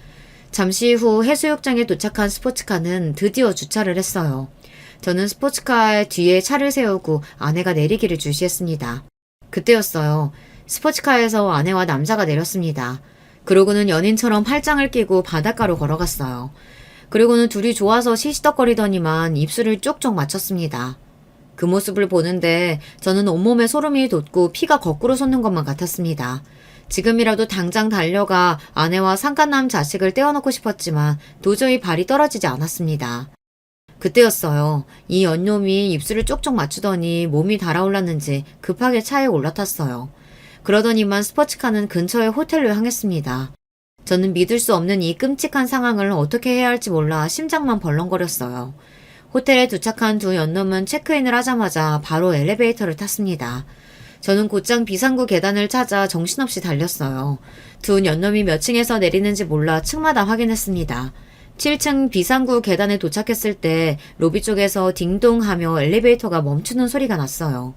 잠시 후 해수욕장에 도착한 스포츠카는 드디어 주차를 했어요. 저는 스포츠카의 뒤에 차를 세우고 아내가 내리기를 주시했습니다. 그때였어요. 스포츠카에서 아내와 남자가 내렸습니다. 그러고는 연인처럼 팔짱을 끼고 바닷가로 걸어갔어요. 그리고는 둘이 좋아서 시시덕거리더니만 입술을 쪽쪽 맞췄습니다. 그 모습을 보는데 저는 온몸에 소름이 돋고 피가 거꾸로 솟는 것만 같았습니다. 지금이라도 당장 달려가 아내와 상간남 자식을 떼어놓고 싶었지만 도저히 발이 떨어지지 않았습니다. 그때였어요. 이 연놈이 입술을 쪽쪽 맞추더니 몸이 달아올랐는지 급하게 차에 올라탔어요. 그러더니만 스포츠카는 근처의 호텔로 향했습니다. 저는 믿을 수 없는 이 끔찍한 상황을 어떻게 해야 할지 몰라 심장만 벌렁거렸어요. 호텔에 도착한 두 연놈은 체크인을 하자마자 바로 엘리베이터를 탔습니다. 저는 곧장 비상구 계단을 찾아 정신없이 달렸어요. 두 연놈이 몇 층에서 내리는지 몰라 층마다 확인했습니다. 7층 비상구 계단에 도착했을 때 로비 쪽에서 딩동 하며 엘리베이터가 멈추는 소리가 났어요.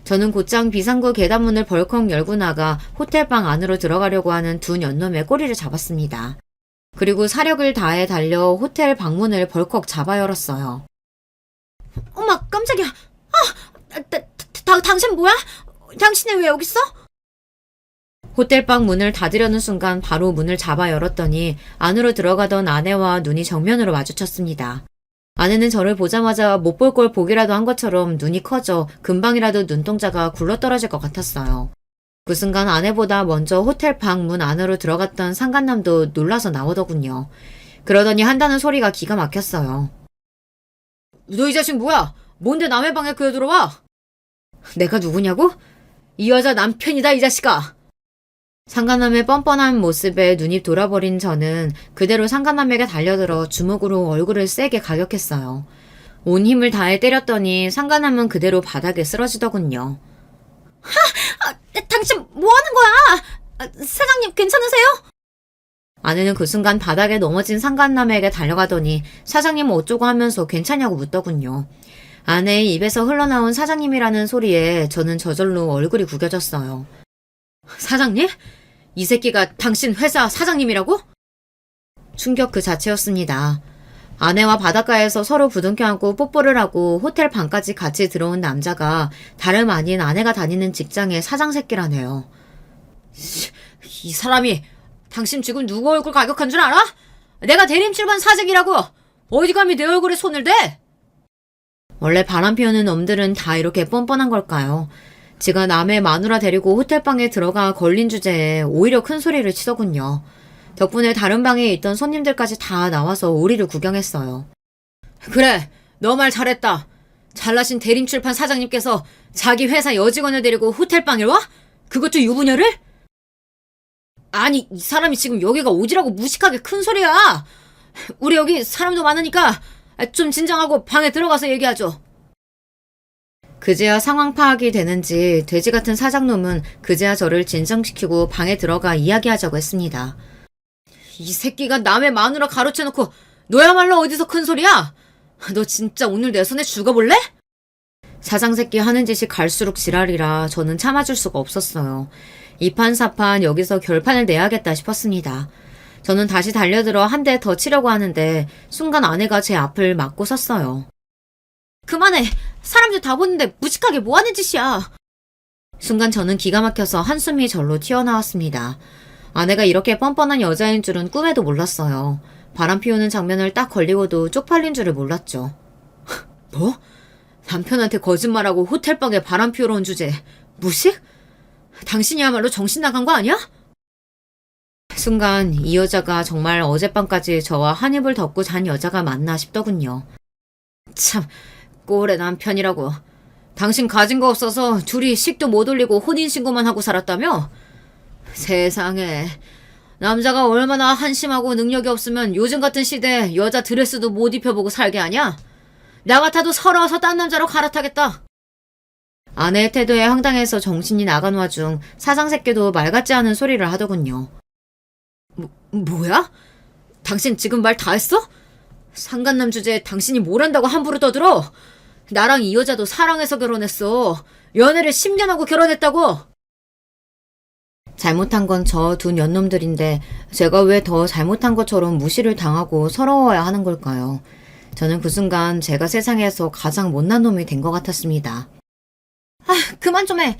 저는 곧장 비상구 계단문을 벌컥 열고 나가 호텔방 안으로 들어가려고 하는 두 연놈의 꼬리를 잡았습니다. 그리고 사력을 다해 달려 호텔 방문을 벌컥 잡아 열었어요. 엄마, 깜짝이야. 당신 뭐야? 당신이 왜 여기 있어? 호텔방 문을 닫으려는 순간 바로 문을 잡아 열었더니 안으로 들어가던 아내와 눈이 정면으로 마주쳤습니다. 아내는 저를 보자마자 못 볼 걸 보기라도 한 것처럼 눈이 커져 금방이라도 눈동자가 굴러떨어질 것 같았어요. 그 순간 아내보다 먼저 호텔방 문 안으로 들어갔던 상간남도 놀라서 나오더군요. 그러더니 한다는 소리가 기가 막혔어요. 너 이 자식 뭐야? 뭔데 남의 방에 그여 들어와? 내가 누구냐고? 이 여자 남편이다, 이 자식아. 상간남의 뻔뻔한 모습에 눈이 돌아버린 저는 그대로 상간남에게 달려들어 주먹으로 얼굴을 세게 가격했어요. 온 힘을 다해 때렸더니 상간남은 그대로 바닥에 쓰러지더군요. 당신 뭐 하는 거야? 사장님 괜찮으세요? 아내는 그 순간 바닥에 넘어진 상간남에게 달려가더니 사장님 어쩌고 하면서 괜찮냐고 묻더군요. 아내의 입에서 흘러나온 사장님이라는 소리에 저는 저절로 얼굴이 구겨졌어요. 사장님? 이 새끼가 당신 회사 사장님이라고? 충격 그 자체였습니다. 아내와 바닷가에서 서로 부둥켜 안고 뽀뽀를 하고 호텔 방까지 같이 들어온 남자가 다름 아닌 아내가 다니는 직장의 사장 새끼라네요. 이 사람이 당신 지금 누구 얼굴 가격한 줄 알아? 내가 대림출반 사직이라고! 어디 감히 내 얼굴에 손을 대? 원래 바람 피우는 놈들은 다 이렇게 뻔뻔한 걸까요? 지가 남의 마누라 데리고 호텔방에 들어가 걸린 주제에 오히려 큰 소리를 치더군요. 덕분에 다른 방에 있던 손님들까지 다 나와서 오리를 구경했어요. 그래, 너 말 잘했다. 잘나신 대림출판 사장님께서 자기 회사 여직원을 데리고 호텔방에 와? 그것도 유부녀를? 아니, 이 사람이 지금 여기가 오지라고 무식하게 큰 소리야. 우리 여기 사람도 많으니까 좀 진정하고 방에 들어가서 얘기하죠. 그제야 상황 파악이 되는지 돼지 같은 사장놈은 그제야 저를 진정시키고 방에 들어가 이야기하자고 했습니다. 이 새끼가 남의 마누라 가로채놓고 너야말로 어디서 큰 소리야? 너 진짜 오늘 내 손에 죽어볼래? 사장 새끼 하는 짓이 갈수록 지랄이라 저는 참아줄 수가 없었어요. 이판사판 여기서 결판을 내야겠다 싶었습니다. 저는 다시 달려들어 한 대 더 치려고 하는데 순간 아내가 제 앞을 막고 섰어요. 그만해. 사람들 다 보는데 무식하게 뭐하는 짓이야. 순간 저는 기가 막혀서 한숨이 절로 튀어나왔습니다. 아내가 이렇게 뻔뻔한 여자인 줄은 꿈에도 몰랐어요. 바람 피우는 장면을 딱 걸리고도 쪽팔린 줄을 몰랐죠. 뭐? 남편한테 거짓말하고 호텔방에 바람 피우러 온 주제 무식? 당신이야말로 정신 나간 거 아니야? 순간 이 여자가 정말 어젯밤까지 저와 한 입을 덮고 잔 여자가 맞나 싶더군요. 참, 꼴의 남편이라고. 당신 가진 거 없어서 둘이 식도 못 올리고 혼인신고만 하고 살았다며? 세상에, 남자가 얼마나 한심하고 능력이 없으면 요즘 같은 시대에 여자 드레스도 못 입혀보고 살게 하냐? 나 같아도 서러워서 딴 남자로 갈아타겠다. 아내의 태도에 황당해서 정신이 나간 와중 사장 새끼도 말 같지 않은 소리를 하더군요. 뭐야? 당신 지금 말 다 했어? 상간남 주제에 당신이 뭘 한다고 함부로 떠들어? 나랑 이 여자도 사랑해서 결혼했어. 연애를 10년 하고 결혼했다고. 잘못한 건 저 두 년놈들인데 제가 왜 더 잘못한 것처럼 무시를 당하고 서러워야 하는 걸까요? 저는 그 순간 제가 세상에서 가장 못난 놈이 된 것 같았습니다. 그만 좀 해.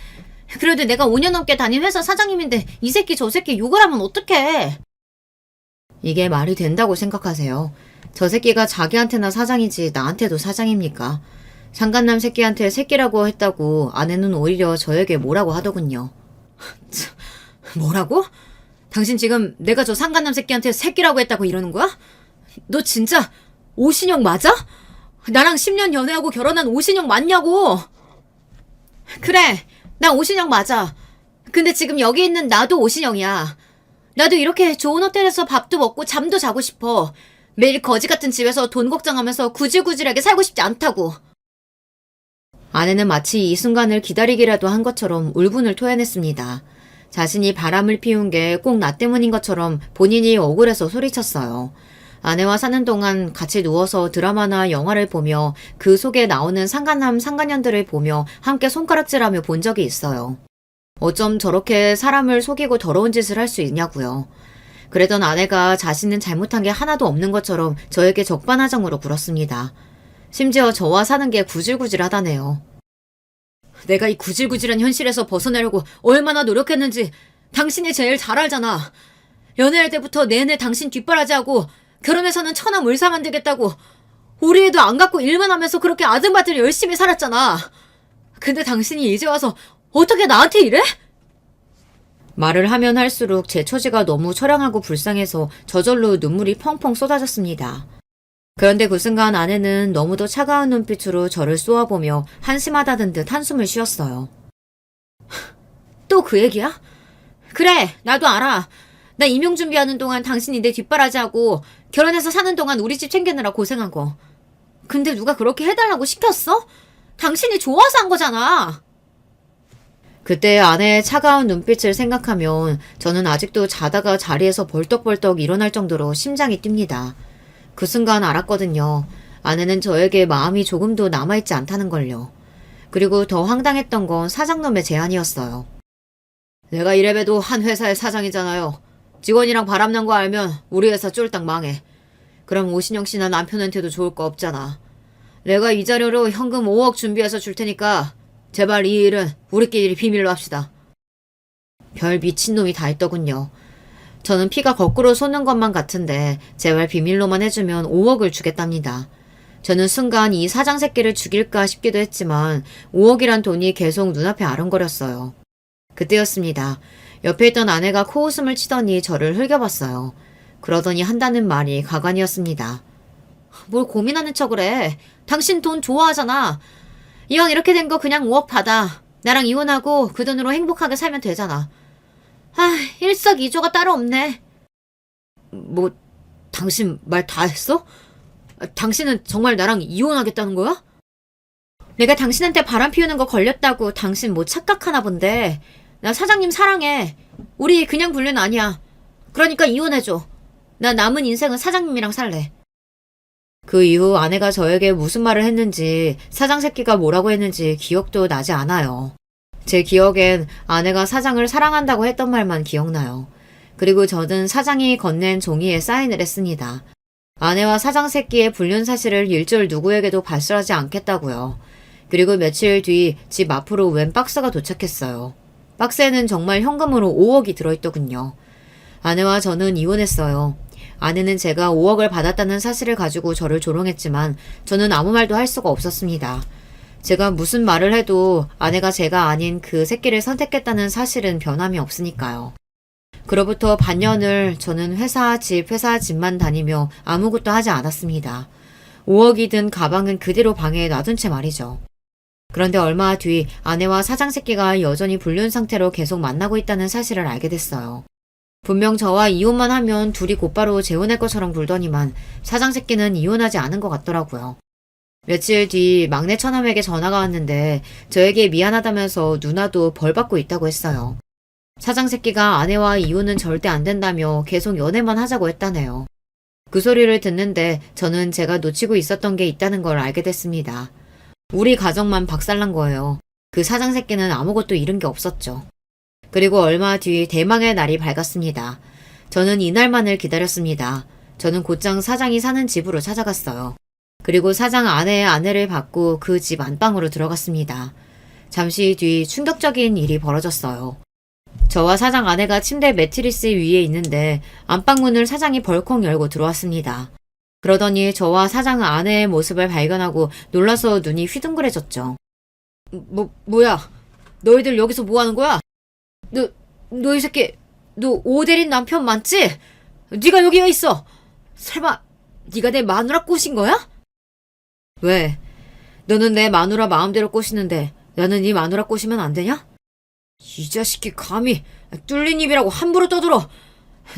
그래도 내가 5년 넘게 다닌 회사 사장님인데 이 새끼 저 새끼 욕을 하면 어떡해. 이게 말이 된다고 생각하세요? 저 새끼가 자기한테나 사장이지 나한테도 사장입니까? 상간남 새끼한테 새끼라고 했다고 아내는 오히려 저에게 뭐라고 하더군요. 뭐라고? 당신 지금 내가 저 상간남 새끼한테 새끼라고 했다고 이러는 거야? 너 진짜 오신영 맞아? 나랑 10년 연애하고 결혼한 오신영 맞냐고? 그래, 나 오신영 맞아. 근데 지금 여기 있는 나도 오신영이야. 나도 이렇게 좋은 호텔에서 밥도 먹고 잠도 자고 싶어. 매일 거지 같은 집에서 돈 걱정하면서 구질구질하게 살고 싶지 않다고. 아내는 마치 이 순간을 기다리기라도 한 것처럼 울분을 토해냈습니다. 자신이 바람을 피운 게 꼭 나 때문인 것처럼 본인이 억울해서 소리쳤어요. 아내와 사는 동안 같이 누워서 드라마나 영화를 보며 그 속에 나오는 상간남 상간년들을 보며 함께 손가락질하며 본 적이 있어요. 어쩜 저렇게 사람을 속이고 더러운 짓을 할 수 있냐고요. 그러던 아내가 자신은 잘못한 게 하나도 없는 것처럼 저에게 적반하장으로 굴었습니다. 심지어 저와 사는 게 구질구질하다네요. 내가 이 구질구질한 현실에서 벗어나려고 얼마나 노력했는지 당신이 제일 잘 알잖아. 연애할 때부터 내내 당신 뒷바라지하고 결혼해서는 천하물사 만들겠다고 우리 애도 안 갖고 일만 하면서 그렇게 아등바등 열심히 살았잖아. 근데 당신이 이제 와서 어떻게 나한테 이래? 말을 하면 할수록 제 처지가 너무 처량하고 불쌍해서 저절로 눈물이 펑펑 쏟아졌습니다. 그런데 그 순간 아내는 너무도 차가운 눈빛으로 저를 쏘아보며 한심하다는 듯 한숨을 쉬었어요. 또 그 얘기야? 그래, 나도 알아. 나 임용 준비하는 동안 당신이 내 뒷바라지하고 결혼해서 사는 동안 우리 집 챙기느라 고생한 거. 근데 누가 그렇게 해달라고 시켰어? 당신이 좋아서 한 거잖아. 그때 아내의 차가운 눈빛을 생각하면 저는 아직도 자다가 자리에서 벌떡벌떡 일어날 정도로 심장이 뜁니다. 그 순간 알았거든요. 아내는 저에게 마음이 조금도 남아있지 않다는 걸요. 그리고 더 황당했던 건 사장놈의 제안이었어요. 내가 이래봬도 한 회사의 사장이잖아요. 직원이랑 바람난 거 알면 우리 회사 쫄딱 망해. 그럼 오신영 씨나 남편한테도 좋을 거 없잖아. 내가 이 자료로 현금 5억 준비해서 줄 테니까 제발 이 일은 우리끼리 비밀로 합시다. 별 미친놈이 다 있더군요. 저는 피가 거꾸로 솟는 것만 같은데 제발 비밀로만 해주면 5억을 주겠답니다. 저는 순간 이 사장 새끼를 죽일까 싶기도 했지만 5억이란 돈이 계속 눈앞에 아른거렸어요. 그때였습니다. 옆에 있던 아내가 코웃음을 치더니 저를 흘겨봤어요. 그러더니 한다는 말이 가관이었습니다. 뭘 고민하는 척을 해. 당신 돈 좋아하잖아. 이왕 이렇게 된 거 그냥 5억 받아. 나랑 이혼하고 그 돈으로 행복하게 살면 되잖아. 일석이조가 따로 없네. 뭐, 당신 말 다 했어? 당신은 정말 나랑 이혼하겠다는 거야? 내가 당신한테 바람 피우는 거 걸렸다고 당신 뭐 착각하나 본데. 나 사장님 사랑해. 우리 그냥 불륜 아니야. 그러니까 이혼해줘. 나 남은 인생은 사장님이랑 살래. 그 이후 아내가 저에게 무슨 말을 했는지 사장 새끼가 뭐라고 했는지 기억도 나지 않아요. 제 기억엔 아내가 사장을 사랑한다고 했던 말만 기억나요. 그리고 저는 사장이 건넨 종이에 사인을 했습니다. 아내와 사장 새끼의 불륜 사실을 일절 누구에게도 발설하지 않겠다고요. 그리고 며칠 뒤 집 앞으로 웬 박스가 도착했어요. 박스에는 정말 현금으로 5억이 들어있더군요. 아내와 저는 이혼했어요. 아내는 제가 5억을 받았다는 사실을 가지고 저를 조롱했지만 저는 아무 말도 할 수가 없었습니다. 제가 무슨 말을 해도 아내가 제가 아닌 그 새끼를 선택했다는 사실은 변함이 없으니까요. 그로부터 반년을 저는 회사 집만 다니며 아무것도 하지 않았습니다. 5억이 든 가방은 그대로 방에 놔둔 채 말이죠. 그런데 얼마 뒤 아내와 사장 새끼가 여전히 불륜 상태로 계속 만나고 있다는 사실을 알게 됐어요. 분명 저와 이혼만 하면 둘이 곧바로 재혼할 것처럼 굴더니만 사장 새끼는 이혼하지 않은 것 같더라고요. 며칠 뒤 막내 처남에게 전화가 왔는데 저에게 미안하다면서 누나도 벌 받고 있다고 했어요. 사장 새끼가 아내와 이혼은 절대 안 된다며 계속 연애만 하자고 했다네요. 그 소리를 듣는데 저는 제가 놓치고 있었던 게 있다는 걸 알게 됐습니다. 우리 가정만 박살난 거예요. 그 사장 새끼는 아무것도 잃은 게 없었죠. 그리고 얼마 뒤 대망의 날이 밝았습니다. 저는 이날만을 기다렸습니다. 저는 곧장 사장이 사는 집으로 찾아갔어요. 그리고 사장 아내의 아내를 받고 그 집 안방으로 들어갔습니다. 잠시 뒤 충격적인 일이 벌어졌어요. 저와 사장 아내가 침대 매트리스 위에 있는데 안방문을 사장이 벌컥 열고 들어왔습니다. 그러더니 저와 사장 아내의 모습을 발견하고 놀라서 눈이 휘둥그레졌죠. 뭐야? 너희들 여기서 뭐 하는 거야? 너 이 새끼, 너 오대린 남편 맞지? 네가 여기 왜 있어? 설마 네가 내 마누라 꼬신 거야? 왜? 너는 내 마누라 마음대로 꼬시는데 나는 네 마누라 꼬시면 안 되냐? 이 자식이 감히 뚫린 입이라고 함부로 떠들어.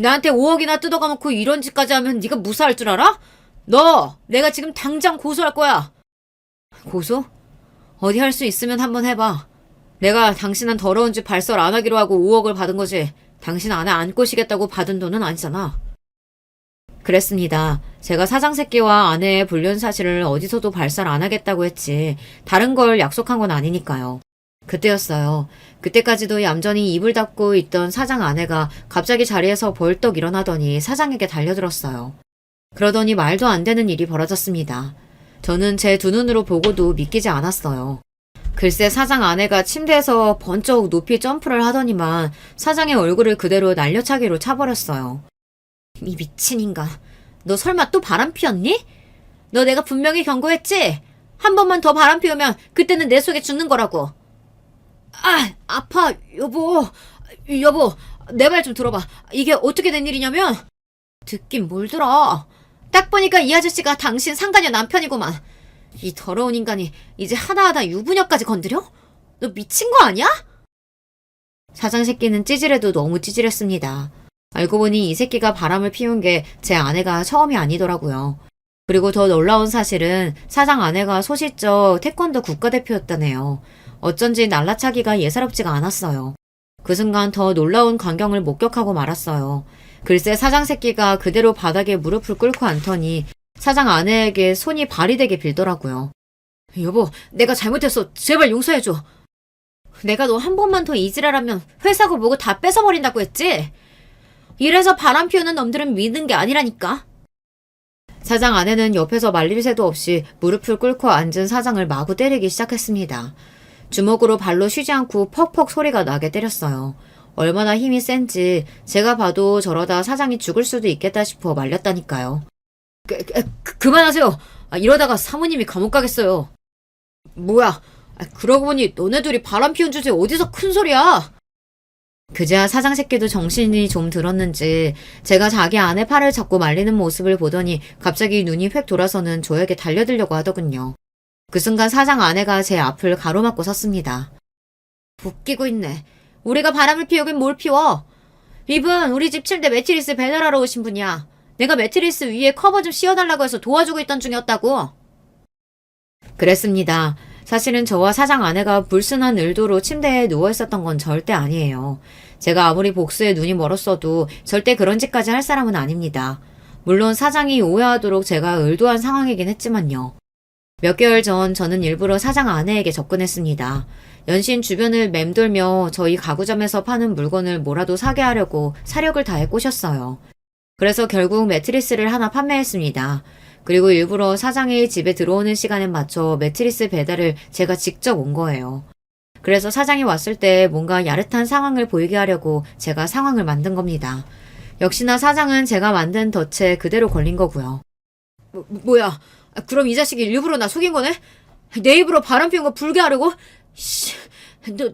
나한테 5억이나 뜯어가놓고 이런 짓까지 하면 네가 무사할 줄 알아? 너 내가 지금 당장 고소할 거야. 고소? 어디 할 수 있으면 한번 해봐. 내가 당신은 더러운 짓 발설 안 하기로 하고 5억을 받은 거지. 당신 아내 안 꼬시겠다고 받은 돈은 아니잖아. 그랬습니다. 제가 사장 새끼와 아내의 불륜 사실을 어디서도 발설 안 하겠다고 했지 다른 걸 약속한 건 아니니까요. 그때였어요. 그때까지도 얌전히 입을 닫고 있던 사장 아내가 갑자기 자리에서 벌떡 일어나더니 사장에게 달려들었어요. 그러더니 말도 안 되는 일이 벌어졌습니다. 저는 제 두 눈으로 보고도 믿기지 않았어요. 글쎄 사장 아내가 침대에서 번쩍 높이 점프를 하더니만 사장의 얼굴을 그대로 날려차기로 차버렸어요. 이 미친 인간. 너 설마 또 바람 피웠니? 너 내가 분명히 경고했지? 한 번만 더 바람 피우면 그때는 내 속에 죽는 거라고. 아, 아파, 여보. 여보, 내 말 좀 들어봐. 이게 어떻게 된 일이냐면, 듣긴 뭘 들어. 딱 보니까 이 아저씨가 당신 상간녀 남편이구만. 이 더러운 인간이 이제 하나하나 유부녀까지 건드려? 너 미친 거 아니야? 사장 새끼는 찌질해도 너무 찌질했습니다. 알고 보니 이 새끼가 바람을 피운 게 제 아내가 처음이 아니더라고요. 그리고 더 놀라운 사실은 사장 아내가 소시적 태권도 국가대표였다네요. 어쩐지 날라차기가 예사롭지가 않았어요. 그 순간 더 놀라운 광경을 목격하고 말았어요. 글쎄 사장 새끼가 그대로 바닥에 무릎을 꿇고 앉더니 사장 아내에게 손이 발이 되게 빌더라고요. 여보, 내가 잘못했어. 제발 용서해줘. 내가 너 한 번만 더 이지랄하면 회사고 뭐고 다 뺏어버린다고 했지? 이래서 바람 피우는 놈들은 믿는 게 아니라니까. 사장 아내는 옆에서 말릴 새도 없이 무릎을 꿇고 앉은 사장을 마구 때리기 시작했습니다. 주먹으로 발로 쉬지 않고 퍽퍽 소리가 나게 때렸어요. 얼마나 힘이 센지 제가 봐도 저러다 사장이 죽을 수도 있겠다 싶어 말렸다니까요. 그만하세요. 이러다가 사모님이 감옥 가겠어요. 뭐야? 그러고 보니 너네 둘이 바람 피운 주제에 어디서 큰 소리야? 그제야 사장 새끼도 정신이 좀 들었는지 제가 자기 아내 팔을 잡고 말리는 모습을 보더니 갑자기 눈이 획 돌아서는 저에게 달려들려고 하더군요. 그 순간 사장 아내가 제 앞을 가로막고 섰습니다. 웃기고 있네. 우리가 바람을 피우긴 뭘 피워. 이분 우리 집 침대 매트리스 배달하러 오신 분이야. 내가 매트리스 위에 커버 좀 씌워달라고 해서 도와주고 있던 중이었다고. 그랬습니다. 사실은 저와 사장 아내가 불순한 의도로 침대에 누워있었던 건 절대 아니에요. 제가 아무리 복수에 눈이 멀었어도 절대 그런 짓까지 할 사람은 아닙니다. 물론 사장이 오해하도록 제가 의도한 상황이긴 했지만요. 몇 개월 전 저는 일부러 사장 아내에게 접근했습니다. 연신 주변을 맴돌며 저희 가구점에서 파는 물건을 뭐라도 사게 하려고 사력을 다해 꼬셨어요. 그래서 결국 매트리스를 하나 판매했습니다. 그리고 일부러 사장이 집에 들어오는 시간에 맞춰 매트리스 배달을 제가 직접 온 거예요. 그래서 사장이 왔을 때 뭔가 야릇한 상황을 보이게 하려고 제가 상황을 만든 겁니다. 역시나 사장은 제가 만든 덫에 그대로 걸린 거고요. 뭐야? 그럼 이 자식이 일부러 나 속인 거네? 내 입으로 바람 피운 거 불게 하려고?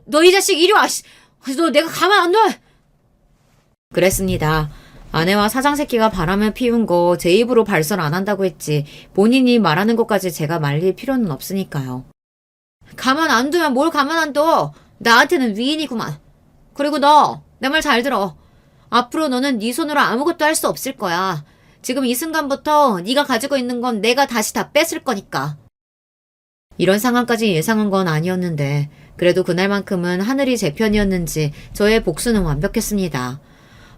너 이 자식 이리 와! 너 내가 가만 안 둬! 그랬습니다. 아내와 사장 새끼가 바람을 피운 거 제 입으로 발설 안 한다고 했지 본인이 말하는 것까지 제가 말릴 필요는 없으니까요. 가만 안 두면 뭘 가만 안 둬? 나한테는 위인이구만. 그리고 너, 내 말 잘 들어. 앞으로 너는 네 손으로 아무것도 할 수 없을 거야. 지금 이 순간부터 네가 가지고 있는 건 내가 다시 다 뺏을 거니까. 이런 상황까지 예상한 건 아니었는데 그래도 그날만큼은 하늘이 제 편이었는지 저의 복수는 완벽했습니다.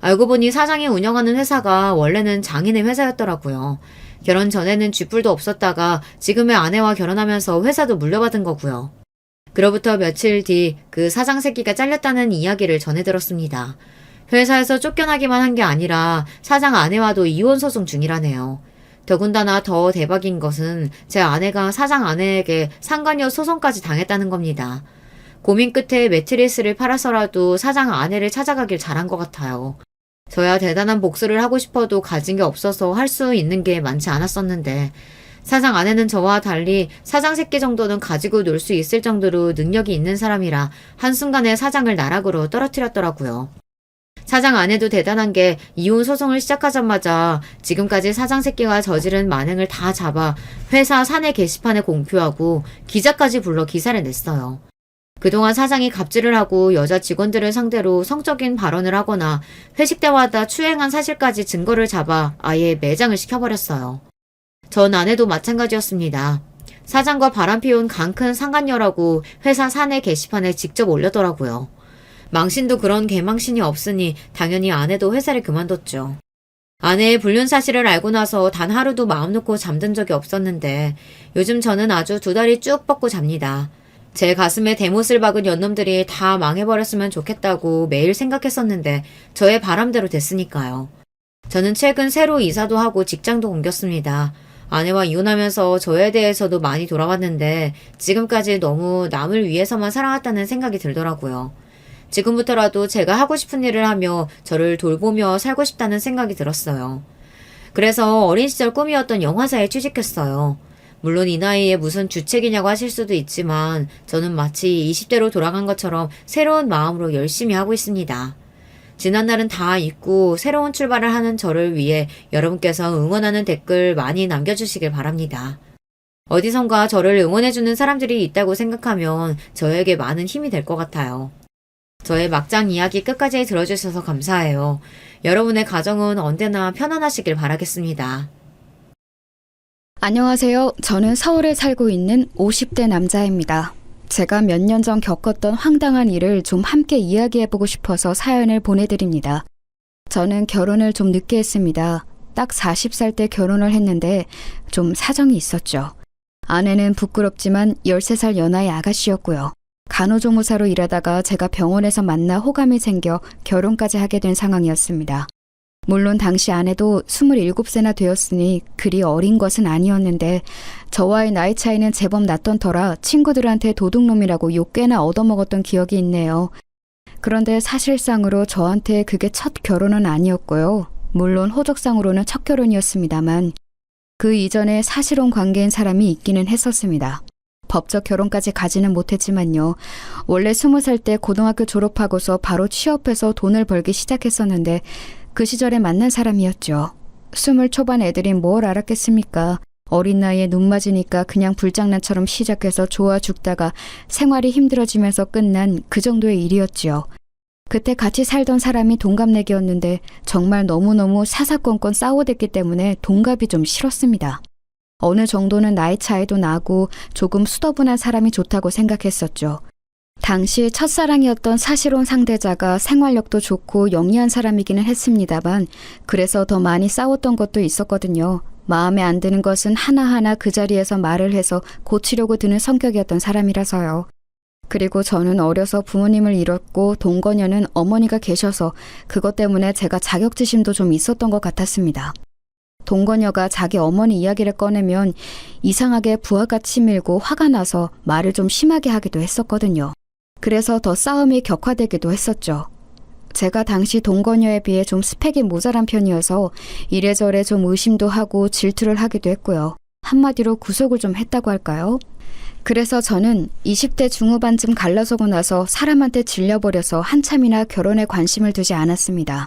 알고 보니 사장이 운영하는 회사가 원래는 장인의 회사였더라고요. 결혼 전에는 쥐뿔도 없었다가 지금의 아내와 결혼하면서 회사도 물려받은 거고요. 그로부터 며칠 뒤 그 사장 새끼가 잘렸다는 이야기를 전해 들었습니다. 회사에서 쫓겨나기만 한 게 아니라 사장 아내와도 이혼 소송 중이라네요. 더군다나 더 대박인 것은 제 아내가 사장 아내에게 상간녀 소송까지 당했다는 겁니다. 고민 끝에 매트리스를 팔아서라도 사장 아내를 찾아가길 잘한 것 같아요. 저야 대단한 복수를 하고 싶어도 가진 게 없어서 할 수 있는 게 많지 않았었는데 사장 아내는 저와 달리 사장 새끼 정도는 가지고 놀 수 있을 정도로 능력이 있는 사람이라 한순간에 사장을 나락으로 떨어뜨렸더라고요. 사장 아내도 대단한 게 이혼 소송을 시작하자마자 지금까지 사장 새끼가 저지른 만행을 다 잡아 회사 사내 게시판에 공표하고 기자까지 불러 기사를 냈어요. 그동안 사장이 갑질을 하고 여자 직원들을 상대로 성적인 발언을 하거나 회식 때마다 추행한 사실까지 증거를 잡아 아예 매장을 시켜버렸어요. 전 아내도 마찬가지였습니다. 사장과 바람피운 강큰 상간녀라고 회사 사내 게시판에 직접 올렸더라고요. 망신도 그런 개망신이 없으니 당연히 아내도 회사를 그만뒀죠. 아내의 불륜 사실을 알고 나서 단 하루도 마음 놓고 잠든 적이 없었는데 요즘 저는 아주 두 다리 쭉 뻗고 잡니다. 제 가슴에 대못을 박은 연놈들이 다 망해버렸으면 좋겠다고 매일 생각했었는데 저의 바람대로 됐으니까요. 저는 최근 새로 이사도 하고 직장도 옮겼습니다. 아내와 이혼하면서 저에 대해서도 많이 돌아봤는데 지금까지 너무 남을 위해서만 살아왔다는 생각이 들더라고요. 지금부터라도 제가 하고 싶은 일을 하며 저를 돌보며 살고 싶다는 생각이 들었어요. 그래서 어린 시절 꿈이었던 영화사에 취직했어요. 물론 이 나이에 무슨 주책이냐고 하실 수도 있지만 저는 마치 20대로 돌아간 것처럼 새로운 마음으로 열심히 하고 있습니다. 지난 날은 다 잊고 새로운 출발을 하는 저를 위해 여러분께서 응원하는 댓글 많이 남겨주시길 바랍니다. 어디선가 저를 응원해주는 사람들이 있다고 생각하면 저에게 많은 힘이 될 것 같아요. 저의 막장 이야기 끝까지 들어주셔서 감사해요. 여러분의 가정은 언제나 편안하시길 바라겠습니다. 안녕하세요. 저는 서울에 살고 있는 50대 남자입니다. 제가 몇 년 전 겪었던 황당한 일을 좀 함께 이야기해보고 싶어서 사연을 보내드립니다. 저는 결혼을 좀 늦게 했습니다. 딱 40살 때 결혼을 했는데 좀 사정이 있었죠. 아내는 부끄럽지만 13살 연하의 아가씨였고요. 간호조무사로 일하다가 제가 병원에서 만나 호감이 생겨 결혼까지 하게 된 상황이었습니다. 물론 당시 아내도 27세나 되었으니 그리 어린 것은 아니었는데 저와의 나이 차이는 제법 났던 터라 친구들한테 도둑놈이라고 욕 꽤나 얻어먹었던 기억이 있네요. 그런데 사실상으로 저한테 그게 첫 결혼은 아니었고요. 물론 호적상으로는 첫 결혼이었습니다만 그 이전에 사실혼 관계인 사람이 있기는 했었습니다. 법적 결혼까지 가지는 못했지만요. 원래 20살 때 고등학교 졸업하고서 바로 취업해서 돈을 벌기 시작했었는데 그 시절에 만난 사람이었죠. 20 초반 애들이 뭘 알았겠습니까? 어린 나이에 눈 맞으니까 그냥 불장난처럼 시작해서 좋아 죽다가 생활이 힘들어지면서 끝난 그 정도의 일이었지요. 그때 같이 살던 사람이 동갑내기였는데 정말 너무너무 사사건건 싸워댔기 때문에 동갑이 좀 싫었습니다. 어느 정도는 나이 차이도 나고 조금 수더분한 사람이 좋다고 생각했었죠. 당시 첫사랑이었던 사실혼 상대자가 생활력도 좋고 영리한 사람이기는 했습니다만 그래서 더 많이 싸웠던 것도 있었거든요. 마음에 안 드는 것은 하나하나 그 자리에서 말을 해서 고치려고 드는 성격이었던 사람이라서요. 그리고 저는 어려서 부모님을 잃었고 동거녀는 어머니가 계셔서 그것 때문에 제가 자격지심도 좀 있었던 것 같았습니다. 동거녀가 자기 어머니 이야기를 꺼내면 이상하게 부하가 치밀고 화가 나서 말을 좀 심하게 하기도 했었거든요. 그래서 더 싸움이 격화되기도 했었죠. 제가 당시 동거녀에 비해 좀 스펙이 모자란 편이어서 이래저래 좀 의심도 하고 질투를 하기도 했고요. 한마디로 구속을 좀 했다고 할까요? 그래서 저는 20대 중후반쯤 갈라서고 나서 사람한테 질려버려서 한참이나 결혼에 관심을 두지 않았습니다.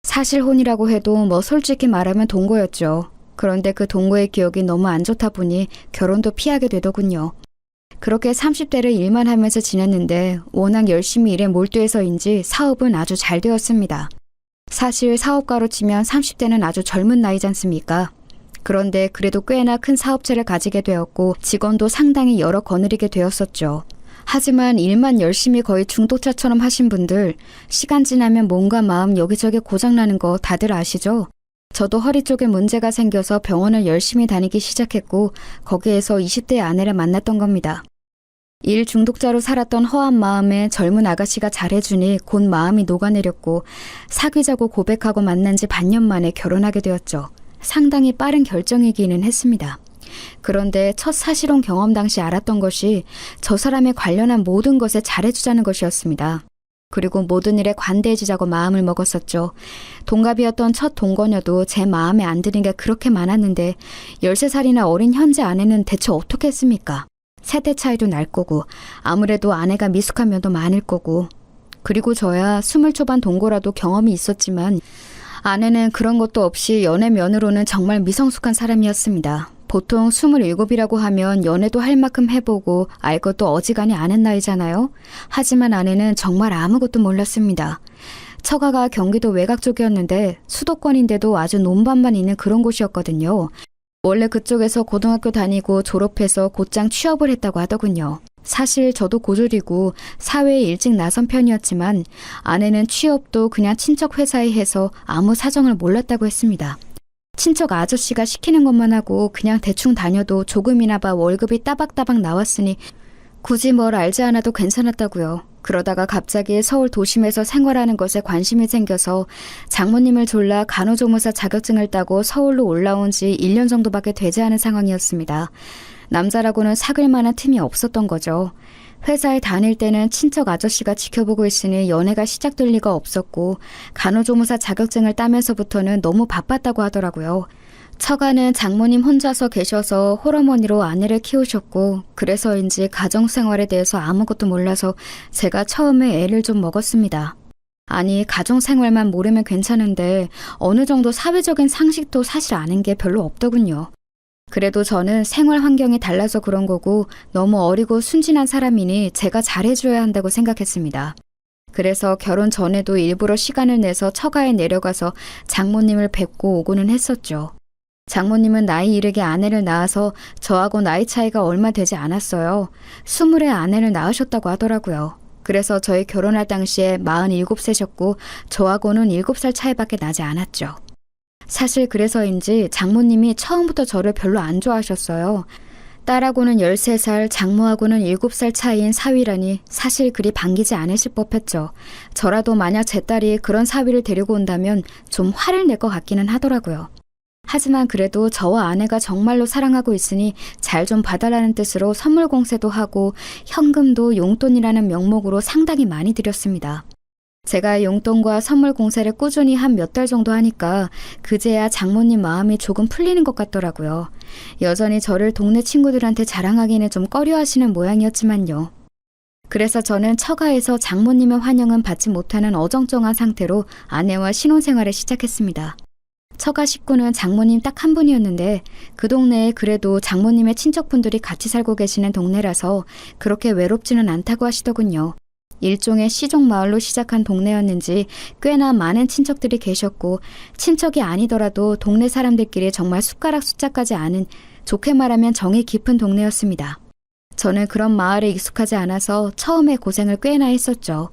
사실혼이라고 해도 뭐 솔직히 말하면 동거였죠. 그런데 그 동거의 기억이 너무 안 좋다 보니 결혼도 피하게 되더군요. 그렇게 30대를 일만 하면서 지냈는데 워낙 열심히 일에 몰두해서인지 사업은 아주 잘 되었습니다. 사실 사업가로 치면 30대는 아주 젊은 나이지 않습니까? 그런데 그래도 꽤나 큰 사업체를 가지게 되었고 직원도 상당히 여러 거느리게 되었었죠. 하지만 일만 열심히 거의 중독자처럼 하신 분들 시간 지나면 몸과 마음 여기저기 고장나는 거 다들 아시죠? 저도 허리 쪽에 문제가 생겨서 병원을 열심히 다니기 시작했고 거기에서 20대 아내를 만났던 겁니다. 일 중독자로 살았던 허한 마음에 젊은 아가씨가 잘해주니 곧 마음이 녹아내렸고 사귀자고 고백하고 만난 지 반년 만에 결혼하게 되었죠. 상당히 빠른 결정이기는 했습니다. 그런데 첫 사실혼 경험 당시 알았던 것이 저 사람에 관련한 모든 것에 잘해주자는 것이었습니다. 그리고 모든 일에 관대해지자고 마음을 먹었었죠. 동갑이었던 첫 동거녀도 제 마음에 안 드는 게 그렇게 많았는데 13살이나 어린 현재 아내는 대체 어떻게 했습니까? 세대 차이도 날 거고 아무래도 아내가 미숙한 면도 많을 거고 그리고 저야 20 초반 동거라도 경험이 있었지만 아내는 그런 것도 없이 연애 면으로는 정말 미성숙한 사람이었습니다. 보통 27이라고 하면 연애도 할 만큼 해보고 알 것도 어지간히 아는 나이잖아요. 하지만 아내는 정말 아무것도 몰랐습니다. 처가가 경기도 외곽 쪽이었는데 수도권인데도 아주 논밭만 있는 그런 곳이었거든요. 원래 그쪽에서 고등학교 다니고 졸업해서 곧장 취업을 했다고 하더군요. 사실 저도 고졸이고 사회에 일찍 나선 편이었지만 아내는 취업도 그냥 친척 회사에 해서 아무 사정을 몰랐다고 했습니다. 친척 아저씨가 시키는 것만 하고 그냥 대충 다녀도 조금이나 봐 월급이 따박따박 나왔으니 굳이 뭘 알지 않아도 괜찮았다고요. 그러다가 갑자기 서울 도심에서 생활하는 것에 관심이 생겨서 장모님을 졸라 간호조무사 자격증을 따고 서울로 올라온 지 1년 정도밖에 되지 않은 상황이었습니다. 남자라고는 사귈 만한 틈이 없었던 거죠. 회사에 다닐 때는 친척 아저씨가 지켜보고 있으니 연애가 시작될 리가 없었고 간호조무사 자격증을 따면서부터는 너무 바빴다고 하더라고요. 처가는 장모님 혼자서 계셔서 홀어머니로 아내를 키우셨고 그래서인지 가정생활에 대해서 아무것도 몰라서 제가 처음에 애를 좀 먹었습니다. 아니 가정생활만 모르면 괜찮은데 어느 정도 사회적인 상식도 사실 아는 게 별로 없더군요. 그래도 저는 생활 환경이 달라서 그런 거고 너무 어리고 순진한 사람이니 제가 잘해줘야 한다고 생각했습니다. 그래서 결혼 전에도 일부러 시간을 내서 처가에 내려가서 장모님을 뵙고 오고는 했었죠. 장모님은 나이 이르게 아내를 낳아서 저하고 나이 차이가 얼마 되지 않았어요. 20에 아내를 낳으셨다고 하더라고요. 그래서 저희 결혼할 당시에 47세셨고 저하고는 7살 차이밖에 나지 않았죠. 사실 그래서인지 장모님이 처음부터 저를 별로 안 좋아하셨어요. 딸하고는 13살, 장모하고는 7살 차이인 사위라니 사실 그리 반기지 않으실 법했죠. 저라도 만약 제 딸이 그런 사위를 데리고 온다면 좀 화를 낼 것 같기는 하더라고요. 하지만 그래도 저와 아내가 정말로 사랑하고 있으니 잘 좀 봐달라는 뜻으로 선물 공세도 하고 현금도 용돈이라는 명목으로 상당히 많이 드렸습니다. 제가 용돈과 선물 공세를 꾸준히 한 몇 달 정도 하니까 그제야 장모님 마음이 조금 풀리는 것 같더라고요. 여전히 저를 동네 친구들한테 자랑하기는 좀 꺼려하시는 모양이었지만요. 그래서 저는 처가에서 장모님의 환영은 받지 못하는 어정쩡한 상태로 아내와 신혼생활을 시작했습니다. 처가 식구는 장모님 딱 한 분이었는데 그 동네에 그래도 장모님의 친척분들이 같이 살고 계시는 동네라서 그렇게 외롭지는 않다고 하시더군요. 일종의 시종 마을로 시작한 동네였는지 꽤나 많은 친척들이 계셨고 친척이 아니더라도 동네 사람들끼리 정말 숟가락 숫자까지 아는 좋게 말하면 정이 깊은 동네였습니다. 저는 그런 마을에 익숙하지 않아서 처음에 고생을 꽤나 했었죠.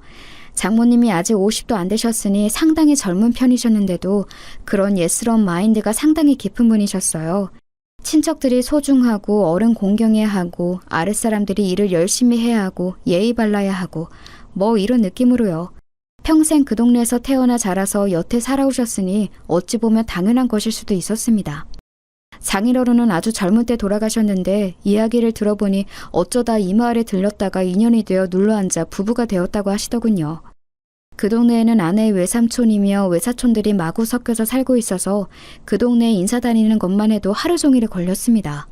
장모님이 아직 50도 안 되셨으니 상당히 젊은 편이셨는데도 그런 예스러운 마인드가 상당히 깊은 분이셨어요. 친척들이 소중하고 어른 공경해야 하고 아랫사람들이 일을 열심히 해야 하고 예의 발라야 하고 뭐 이런 느낌으로요. 평생 그 동네에서 태어나 자라서 여태 살아오셨으니 어찌 보면 당연한 것일 수도 있었습니다. 장인어른은 아주 젊은 때 돌아가셨는데 이야기를 들어보니 어쩌다 이 마을에 들렀다가 인연이 되어 눌러앉아 부부가 되었다고 하시더군요. 그 동네에는 아내의 외삼촌이며 외사촌들이 마구 섞여서 살고 있어서 그 동네에 인사 다니는 것만 해도 하루 종일이 걸렸습니다.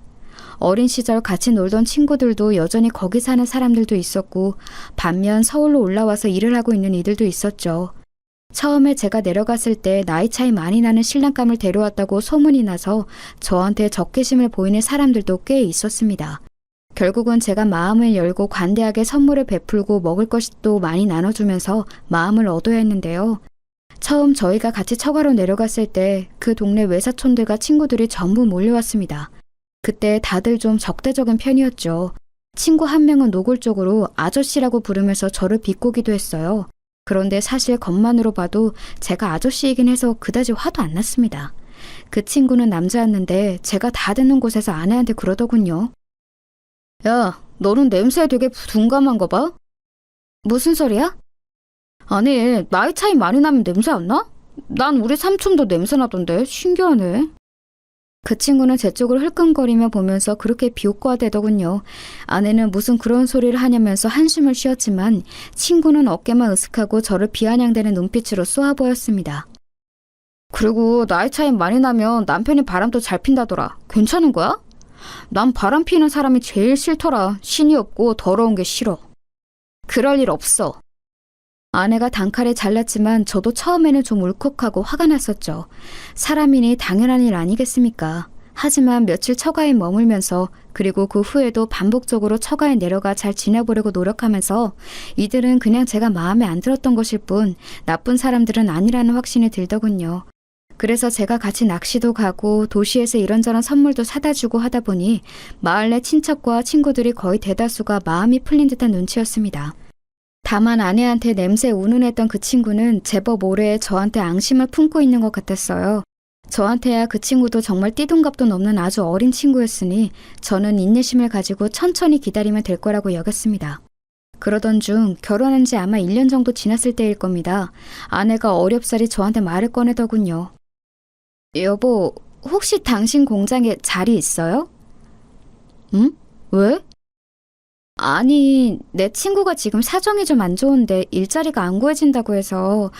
어린 시절 같이 놀던 친구들도 여전히 거기 사는 사람들도 있었고 반면 서울로 올라와서 일을 하고 있는 이들도 있었죠. 처음에 제가 내려갔을 때 나이 차이 많이 나는 신랑감을 데려왔다고 소문이 나서 저한테 적개심을 보이는 사람들도 꽤 있었습니다. 결국은 제가 마음을 열고 관대하게 선물을 베풀고 먹을 것도 많이 나눠주면서 마음을 얻어야 했는데요. 처음 저희가 같이 처가로 내려갔을 때 그 동네 외사촌들과 친구들이 전부 몰려왔습니다. 그때 다들 좀 적대적인 편이었죠. 친구 한 명은 노골적으로 아저씨라고 부르면서 저를 비꼬기도 했어요. 그런데 사실 겉만으로 봐도 제가 아저씨이긴 해서 그다지 화도 안 났습니다. 그 친구는 남자였는데 제가 다 듣는 곳에서 아내한테 그러더군요. 야, 너는 냄새에 되게 둔감한 거 봐? 무슨 소리야? 아니, 나이 차이 많이 나면 냄새 안 나? 난 우리 삼촌도 냄새 나던데 신기하네. 그 친구는 제 쪽을 흘끔거리며 보면서 그렇게 비웃고하대더군요. 아내는 무슨 그런 소리를 하냐면서 한숨을 쉬었지만 친구는 어깨만 으쓱하고 저를 비아냥대는 눈빛으로 쏘아 보였습니다. 그리고 나이 차이 많이 나면 남편이 바람도 잘 핀다더라. 괜찮은 거야? 난 바람 피는 사람이 제일 싫더라. 신이 없고 더러운 게 싫어. 그럴 일 없어. 아내가 단칼에 잘랐지만 저도 처음에는 좀 울컥하고 화가 났었죠. 사람이니 당연한 일 아니겠습니까? 하지만 며칠 처가에 머물면서 그리고 그 후에도 반복적으로 처가에 내려가 잘 지내보려고 노력하면서 이들은 그냥 제가 마음에 안 들었던 것일 뿐 나쁜 사람들은 아니라는 확신이 들더군요. 그래서 제가 같이 낚시도 가고 도시에서 이런저런 선물도 사다 주고 하다 보니 마을 내 친척과 친구들이 거의 대다수가 마음이 풀린 듯한 눈치였습니다. 다만 아내한테 냄새에 운운했던 그 친구는 제법 오래 저한테 앙심을 품고 있는 것 같았어요. 저한테야 그 친구도 정말 띠동갑도 넘는 아주 어린 친구였으니 저는 인내심을 가지고 천천히 기다리면 될 거라고 여겼습니다. 그러던 중 결혼한 지 아마 1년 정도 지났을 때일 겁니다. 아내가 어렵사리 저한테 말을 꺼내더군요. 여보, 혹시 당신 공장에 자리 있어요? 응? 왜? 아니, 내 친구가 지금 사정이 좀 안 좋은데 일자리가 안 구해진다고 해서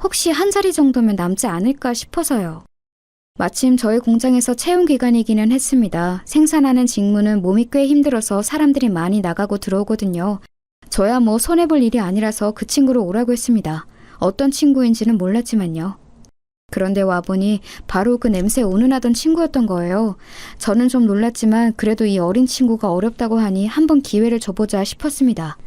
혹시 한 자리 정도면 남지 않을까 싶어서요. 마침 저희 공장에서 채용 기간이기는 했습니다. 생산하는 직무는 몸이 꽤 힘들어서 사람들이 많이 나가고 들어오거든요. 저야 뭐 손해볼 일이 아니라서 그 친구를 오라고 했습니다. 어떤 친구인지는 몰랐지만요. 그런데 와보니 바로 그 냄새에 운운하던 친구였던 거예요. 저는 좀 놀랐지만 그래도 이 어린 친구가 어렵다고 하니 한번 기회를 줘보자 싶었습니다.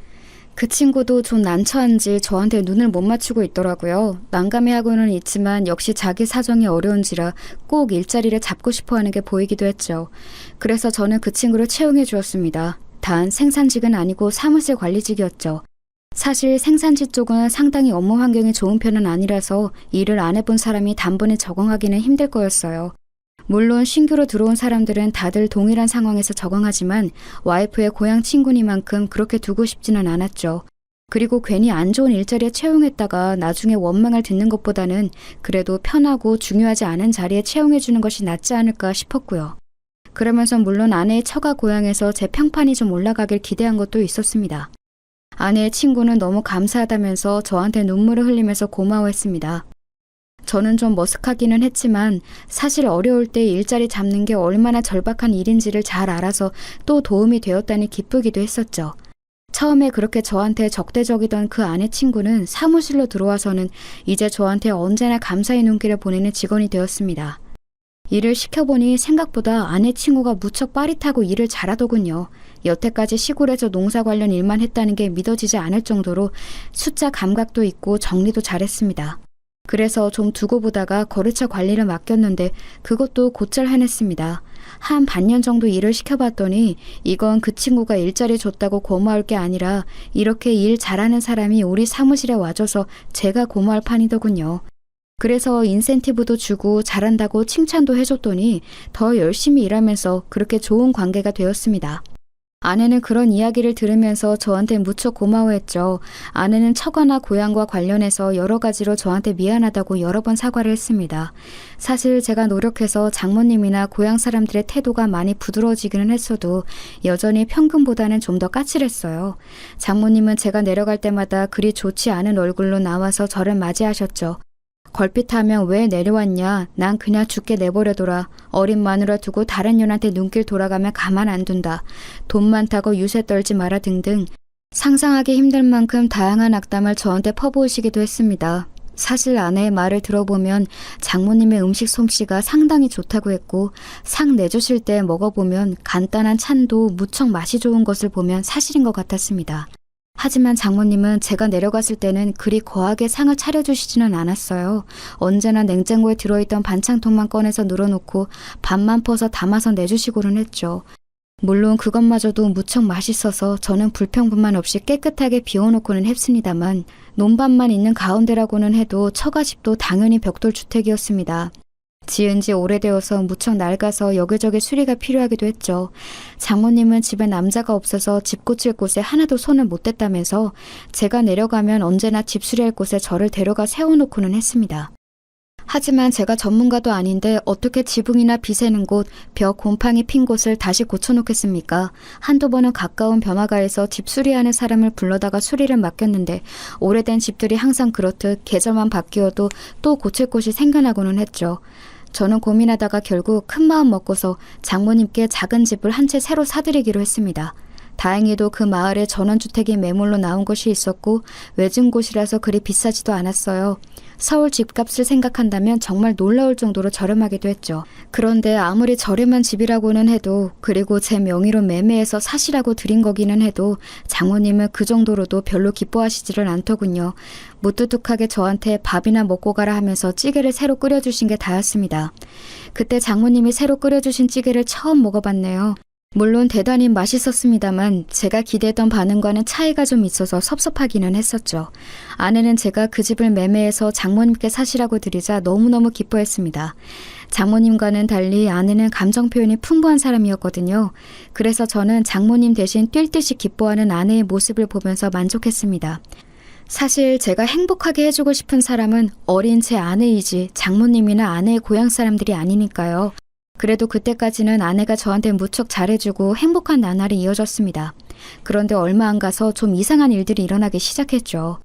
그 친구도 좀 난처한지 저한테 눈을 못 맞추고 있더라고요. 난감해하고는 있지만 역시 자기 사정이 어려운지라 꼭 일자리를 잡고 싶어하는 게 보이기도 했죠. 그래서 저는 그 친구를 채용해 주었습니다. 단 생산직은 아니고 사무실 관리직이었죠. 사실 생산지 쪽은 상당히 업무 환경이 좋은 편은 아니라서 일을 안 해본 사람이 단번에 적응하기는 힘들 거였어요. 물론 신규로 들어온 사람들은 다들 동일한 상황에서 적응하지만 와이프의 고향 친구니만큼 그렇게 두고 싶지는 않았죠. 그리고 괜히 안 좋은 일자리에 채용했다가 나중에 원망을 듣는 것보다는 그래도 편하고 중요하지 않은 자리에 채용해주는 것이 낫지 않을까 싶었고요. 그러면서 물론 아내의 처가 고향에서 제 평판이 좀 올라가길 기대한 것도 있었습니다. 아내의 친구는 너무 감사하다면서 저한테 눈물을 흘리면서 고마워했습니다. 저는 좀 머쓱하기는 했지만 사실 어려울 때 일자리 잡는 게 얼마나 절박한 일인지를 잘 알아서 또 도움이 되었다니 기쁘기도 했었죠. 처음에 그렇게 저한테 적대적이던 그 아내 친구는 사무실로 들어와서는 이제 저한테 언제나 감사의 눈길을 보내는 직원이 되었습니다. 일을 시켜보니 생각보다 아내 친구가 무척 빠릿하고 일을 잘하더군요. 여태까지 시골에서 농사 관련 일만 했다는 게 믿어지지 않을 정도로 숫자 감각도 있고 정리도 잘했습니다. 그래서 좀 두고 보다가 거래처 관리를 맡겼는데 그것도 곧잘 해냈습니다. 한 반년 정도 일을 시켜봤더니 이건 그 친구가 일자리 줬다고 고마울 게 아니라 이렇게 일 잘하는 사람이 우리 사무실에 와줘서 제가 고마울 판이더군요. 그래서 인센티브도 주고 잘한다고 칭찬도 해줬더니 더 열심히 일하면서 그렇게 좋은 관계가 되었습니다. 아내는 그런 이야기를 들으면서 저한테 무척 고마워했죠. 아내는 처가나 고향과 관련해서 여러 가지로 저한테 미안하다고 여러 번 사과를 했습니다. 사실 제가 노력해서 장모님이나 고향 사람들의 태도가 많이 부드러워지기는 했어도 여전히 평균보다는 좀 더 까칠했어요. 장모님은 제가 내려갈 때마다 그리 좋지 않은 얼굴로 나와서 저를 맞이하셨죠. 걸핏하면 왜 내려왔냐? 난 그냥 죽게 내버려둬라. 어린 마누라 두고 다른 년한테 눈길 돌아가면 가만 안 둔다. 돈 많다고 유세 떨지 마라 등등 상상하기 힘들 만큼 다양한 악담을 저한테 퍼부으시기도 했습니다. 사실 아내의 말을 들어보면 장모님의 음식 솜씨가 상당히 좋다고 했고 상 내주실 때 먹어보면 간단한 찬도 무척 맛이 좋은 것을 보면 사실인 것 같았습니다. 하지만 장모님은 제가 내려갔을 때는 그리 거하게 상을 차려주시지는 않았어요. 언제나 냉장고에 들어있던 반찬통만 꺼내서 늘어놓고 밥만 퍼서 담아서 내주시고는 했죠. 물론 그것마저도 무척 맛있어서 저는 불평분만 없이 깨끗하게 비워놓고는 했습니다만 논밭만 있는 가운데라고는 해도 처가집도 당연히 벽돌주택이었습니다. 지은 지 오래되어서 무척 낡아서 여기저기 수리가 필요하기도 했죠. 장모님은 집에 남자가 없어서 집 고칠 곳에 하나도 손을 못 댔다면서 제가 내려가면 언제나 집 수리할 곳에 저를 데려가 세워놓고는 했습니다. 하지만 제가 전문가도 아닌데 어떻게 지붕이나 비새는 곳, 벽 곰팡이 핀 곳을 다시 고쳐놓겠습니까? 한두 번은 가까운 번화가에서 집 수리하는 사람을 불러다가 수리를 맡겼는데 오래된 집들이 항상 그렇듯 계절만 바뀌어도 또 고칠 곳이 생겨나고는 했죠. 저는 고민하다가 결국 큰 마음 먹고서 장모님께 작은 집을 한 채 새로 사드리기로 했습니다. 다행히도 그 마을에 전원주택이 매물로 나온 곳이 있었고 외진 곳이라서 그리 비싸지도 않았어요. 서울 집값을 생각한다면 정말 놀라울 정도로 저렴하기도 했죠. 그런데 아무리 저렴한 집이라고는 해도, 그리고 제 명의로 매매해서 사시라고 드린 거기는 해도 장모님은 그 정도로도 별로 기뻐하시지를 않더군요. 무뚝뚝하게 저한테 밥이나 먹고 가라 하면서 찌개를 새로 끓여주신 게 다였습니다. 그때 장모님이 새로 끓여주신 찌개를 처음 먹어봤네요. 물론 대단히 맛있었습니다만 제가 기대했던 반응과는 차이가 좀 있어서 섭섭하기는 했었죠. 아내는 제가 그 집을 매매해서 장모님께 사시라고 드리자 너무너무 기뻐했습니다. 장모님과는 달리 아내는 감정 표현이 풍부한 사람이었거든요. 그래서 저는 장모님 대신 뛸 듯이 기뻐하는 아내의 모습을 보면서 만족했습니다. 사실 제가 행복하게 해주고 싶은 사람은 어린 제 아내이지 장모님이나 아내의 고향 사람들이 아니니까요. 그래도 그때까지는 아내가 저한테 무척 잘해주고 행복한 나날이 이어졌습니다. 그런데 얼마 안 가서 좀 이상한 일들이 일어나기 시작했죠.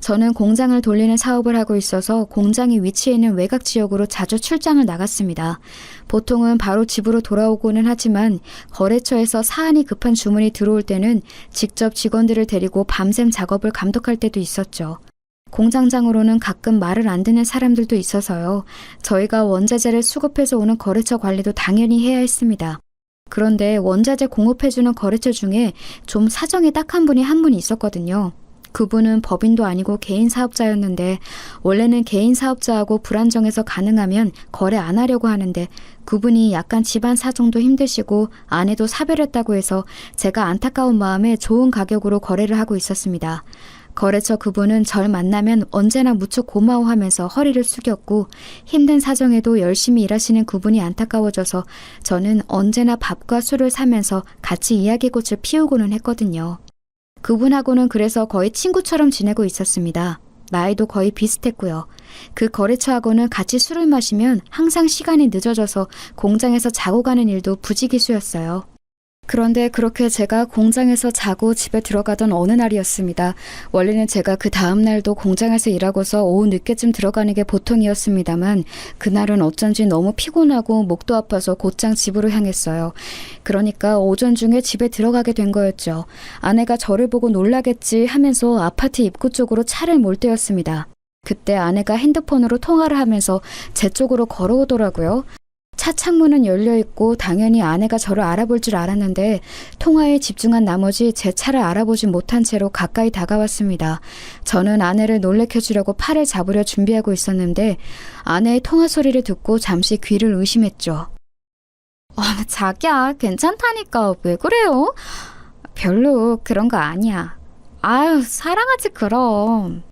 저는 공장을 돌리는 사업을 하고 있어서 공장이 위치해 있는 외곽 지역으로 자주 출장을 나갔습니다. 보통은 바로 집으로 돌아오고는 하지만 거래처에서 사안이 급한 주문이 들어올 때는 직접 직원들을 데리고 밤샘 작업을 감독할 때도 있었죠. 공장장으로는 가끔 말을 안 듣는 사람들도 있어서요. 저희가 원자재를 수급해서 오는 거래처 관리도 당연히 해야 했습니다. 그런데 원자재 공급해주는 거래처 중에 좀 사정이 딱한 분이 한 분 있었거든요. 그분은 법인도 아니고 개인 사업자였는데 원래는 개인 사업자하고 불안정해서 가능하면 거래 안 하려고 하는데 그분이 약간 집안 사정도 힘드시고 아내도 사별했다고 해서 제가 안타까운 마음에 좋은 가격으로 거래를 하고 있었습니다. 거래처 그분은 절 만나면 언제나 무척 고마워하면서 허리를 숙였고 힘든 사정에도 열심히 일하시는 그분이 안타까워져서 저는 언제나 밥과 술을 사면서 같이 이야기꽃을 피우고는 했거든요. 그분하고는 그래서 거의 친구처럼 지내고 있었습니다. 나이도 거의 비슷했고요. 그 거래처하고는 같이 술을 마시면 항상 시간이 늦어져서 공장에서 자고 가는 일도 부지기수였어요. 그런데 그렇게 제가 공장에서 자고 집에 들어가던 어느 날이었습니다. 원래는 제가 그 다음 날도 공장에서 일하고서 오후 늦게쯤 들어가는 게 보통이었습니다만 그날은 어쩐지 너무 피곤하고 목도 아파서 곧장 집으로 향했어요. 그러니까 오전 중에 집에 들어가게 된 거였죠. 아내가 저를 보고 놀라겠지 하면서 아파트 입구 쪽으로 차를 몰 때였습니다. 그때 아내가 핸드폰으로 통화를 하면서 제 쪽으로 걸어오더라고요. 차 창문은 열려있고 당연히 아내가 저를 알아볼 줄 알았는데 통화에 집중한 나머지 제 차를 알아보지 못한 채로 가까이 다가왔습니다. 저는 아내를 놀래켜주려고 팔을 잡으려 준비하고 있었는데 아내의 통화 소리를 듣고 잠시 귀를 의심했죠. 자기야, 괜찮다니까 왜 그래요? 별로 그런 거 아니야. 아유, 사랑하지 그럼.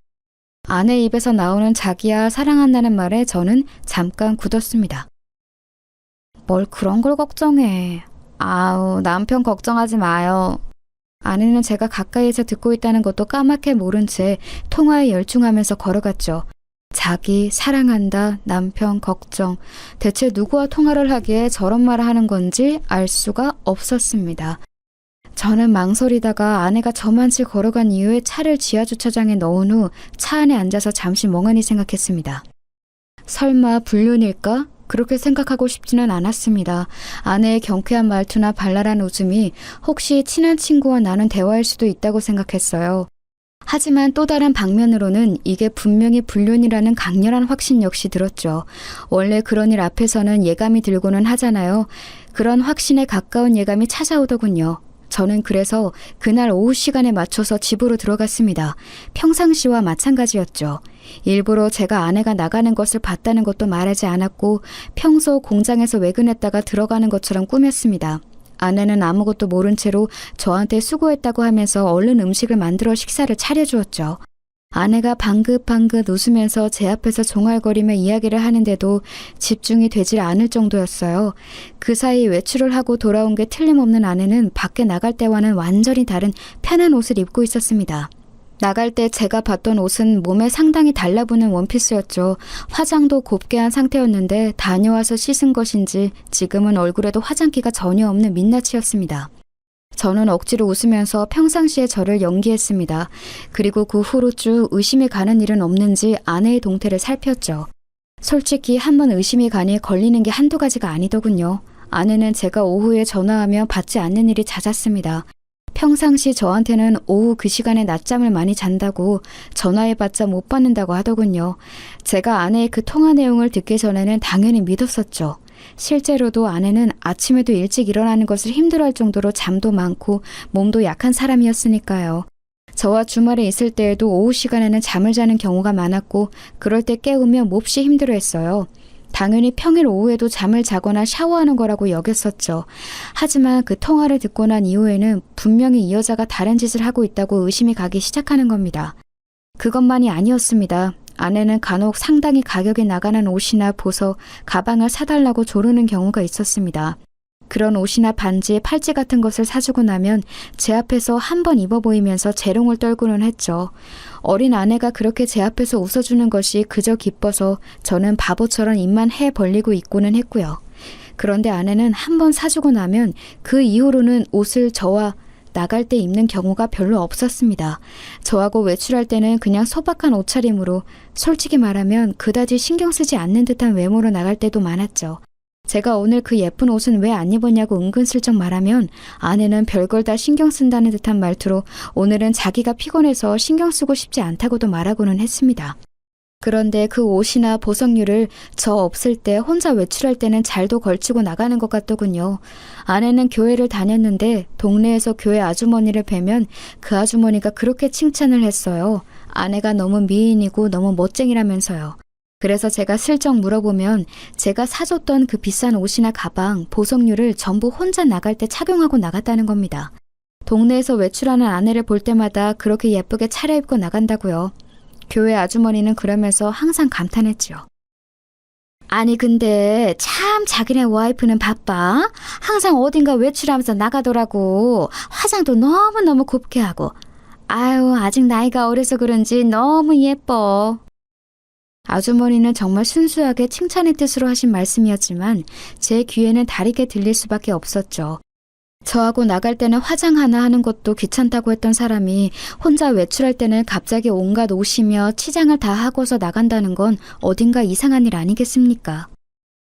아내 입에서 나오는 자기야 사랑한다는 말에 저는 잠깐 굳었습니다. 뭘 그런 걸 걱정해. 아우, 남편 걱정하지 마요. 아내는 제가 가까이에서 듣고 있다는 것도 까맣게 모른 채 통화에 열중하면서 걸어갔죠. 자기, 사랑한다, 남편, 걱정. 대체 누구와 통화를 하기에 저런 말을 하는 건지 알 수가 없었습니다. 저는 망설이다가 아내가 저만치 걸어간 이후에 차를 지하주차장에 넣은 후 차 안에 앉아서 잠시 멍하니 생각했습니다. 설마 불륜일까? 그렇게 생각하고 싶지는 않았습니다. 아내의 경쾌한 말투나 발랄한 웃음이 혹시 친한 친구와 나눈 대화일 수도 있다고 생각했어요. 하지만 또 다른 방면으로는 이게 분명히 불륜이라는 강렬한 확신 역시 들었죠. 원래 그런 일 앞에서는 예감이 들고는 하잖아요. 그런 확신에 가까운 예감이 찾아오더군요. 저는 그래서 그날 오후 시간에 맞춰서 집으로 들어갔습니다. 평상시와 마찬가지였죠. 일부러 제가 아내가 나가는 것을 봤다는 것도 말하지 않았고 평소 공장에서 외근했다가 들어가는 것처럼 꾸몄습니다. 아내는 아무것도 모른 채로 저한테 수고했다고 하면서 얼른 음식을 만들어 식사를 차려주었죠. 아내가 방긋방긋 웃으면서 제 앞에서 종알거리며 이야기를 하는데도 집중이 되질 않을 정도였어요. 그 사이 외출을 하고 돌아온 게 틀림없는 아내는 밖에 나갈 때와는 완전히 다른 편한 옷을 입고 있었습니다. 나갈 때 제가 봤던 옷은 몸에 상당히 달라붙는 원피스였죠. 화장도 곱게 한 상태였는데 다녀와서 씻은 것인지 지금은 얼굴에도 화장기가 전혀 없는 민낯이었습니다. 저는 억지로 웃으면서 평상시에 저를 연기했습니다. 그리고 그 후로 쭉 의심이 가는 일은 없는지 아내의 동태를 살폈죠. 솔직히 한번 의심이 가니 걸리는 게 한두 가지가 아니더군요. 아내는 제가 오후에 전화하며 받지 않는 일이 잦았습니다. 평상시 저한테는 오후 그 시간에 낮잠을 많이 잔다고 전화해봤자 못 받는다고 하더군요. 제가 아내의 그 통화 내용을 듣기 전에는 당연히 믿었었죠. 실제로도 아내는 아침에도 일찍 일어나는 것을 힘들어할 정도로 잠도 많고 몸도 약한 사람이었으니까요. 저와 주말에 있을 때에도 오후 시간에는 잠을 자는 경우가 많았고 그럴 때 깨우며 몹시 힘들어했어요. 당연히 평일 오후에도 잠을 자거나 샤워하는 거라고 여겼었죠. 하지만 그 통화를 듣고 난 이후에는 분명히 이 여자가 다른 짓을 하고 있다고 의심이 가기 시작하는 겁니다. 그것만이 아니었습니다. 아내는 간혹 상당히 가격이 나가는 옷이나 보석, 가방을 사달라고 조르는 경우가 있었습니다. 그런 옷이나 반지, 팔찌 같은 것을 사주고 나면 제 앞에서 한 번 입어 보이면서 재롱을 떨고는 했죠. 어린 아내가 그렇게 제 앞에서 웃어주는 것이 그저 기뻐서 저는 바보처럼 입만 해 벌리고 있고는 했고요. 그런데 아내는 한 번 사주고 나면 그 이후로는 옷을 저와 나갈 때 입는 경우가 별로 없었습니다. 저하고 외출할 때는 그냥 소박한 옷차림으로 솔직히 말하면 그다지 신경 쓰지 않는 듯한 외모로 나갈 때도 많았죠. 제가 오늘 그 예쁜 옷은 왜 안 입었냐고 은근슬쩍 말하면 아내는 별걸 다 신경 쓴다는 듯한 말투로 오늘은 자기가 피곤해서 신경 쓰고 싶지 않다고도 말하고는 했습니다. 그런데 그 옷이나 보석류를 저 없을 때 혼자 외출할 때는 잘도 걸치고 나가는 것 같더군요. 아내는 교회를 다녔는데 동네에서 교회 아주머니를 뵈면 그 아주머니가 그렇게 칭찬을 했어요. 아내가 너무 미인이고 너무 멋쟁이라면서요. 그래서 제가 슬쩍 물어보면 제가 사줬던 그 비싼 옷이나 가방, 보석류를 전부 혼자 나갈 때 착용하고 나갔다는 겁니다. 동네에서 외출하는 아내를 볼 때마다 그렇게 예쁘게 차려입고 나간다고요. 교회 아주머니는 그러면서 항상 감탄했죠. 아니 근데 참 자기네 와이프는 바빠. 항상 어딘가 외출하면서 나가더라고. 화장도 너무너무 곱게 하고. 아유 아직 나이가 어려서 그런지 너무 예뻐. 아주머니는 정말 순수하게 칭찬의 뜻으로 하신 말씀이었지만 제 귀에는 다르게 들릴 수밖에 없었죠. 저하고 나갈 때는 화장 하나 하는 것도 귀찮다고 했던 사람이 혼자 외출할 때는 갑자기 온갖 옷이며 치장을 다 하고서 나간다는 건 어딘가 이상한 일 아니겠습니까?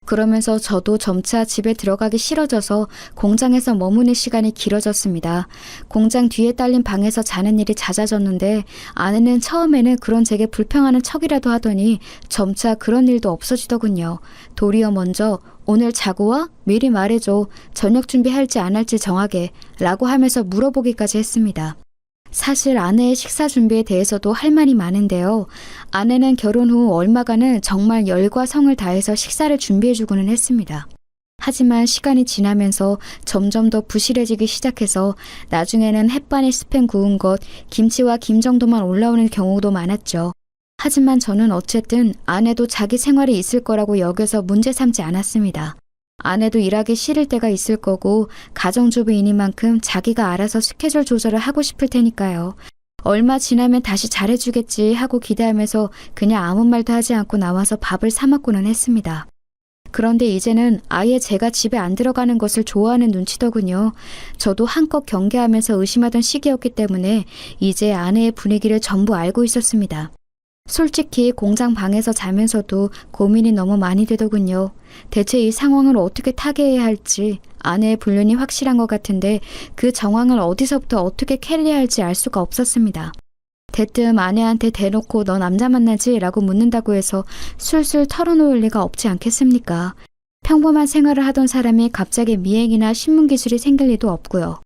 그러면서 저도 점차 집에 들어가기 싫어져서 공장에서 머무는 시간이 길어졌습니다. 공장 뒤에 딸린 방에서 자는 일이 잦아졌는데 아내는 처음에는 그런 제게 불평하는 척이라도 하더니 점차 그런 일도 없어지더군요. 도리어 먼저 오늘 자고 와? 미리 말해줘. 저녁 준비할지 안 할지 정하게 라고 하면서 물어보기까지 했습니다. 사실 아내의 식사 준비에 대해서도 할 말이 많은데요. 아내는 결혼 후 얼마간은 정말 열과 성을 다해서 식사를 준비해주고는 했습니다. 하지만 시간이 지나면서 점점 더 부실해지기 시작해서 나중에는 햇반에 스팸 구운 것, 김치와 김 정도만 올라오는 경우도 많았죠. 하지만 저는 어쨌든 아내도 자기 생활이 있을 거라고 여겨서 문제 삼지 않았습니다. 아내도 일하기 싫을 때가 있을 거고 가정주부이니만큼 자기가 알아서 스케줄 조절을 하고 싶을 테니까요. 얼마 지나면 다시 잘해주겠지 하고 기대하면서 그냥 아무 말도 하지 않고 나와서 밥을 사 먹고는 했습니다. 그런데 이제는 아예 제가 집에 안 들어가는 것을 좋아하는 눈치더군요. 저도 한껏 경계하면서 의심하던 시기였기 때문에 이제 아내의 분위기를 전부 알고 있었습니다. 솔직히 공장 방에서 자면서도 고민이 너무 많이 되더군요. 대체 이 상황을 어떻게 타개해야 할지 아내의 불륜이 확실한 것 같은데 그 정황을 어디서부터 어떻게 캐리해야 할지 알 수가 없었습니다. 대뜸 아내한테 대놓고 너 남자 만나지? 라고 묻는다고 해서 술술 털어놓을 리가 없지 않겠습니까? 평범한 생활을 하던 사람이 갑자기 미행이나 신문기술이 생길 리도 없고요.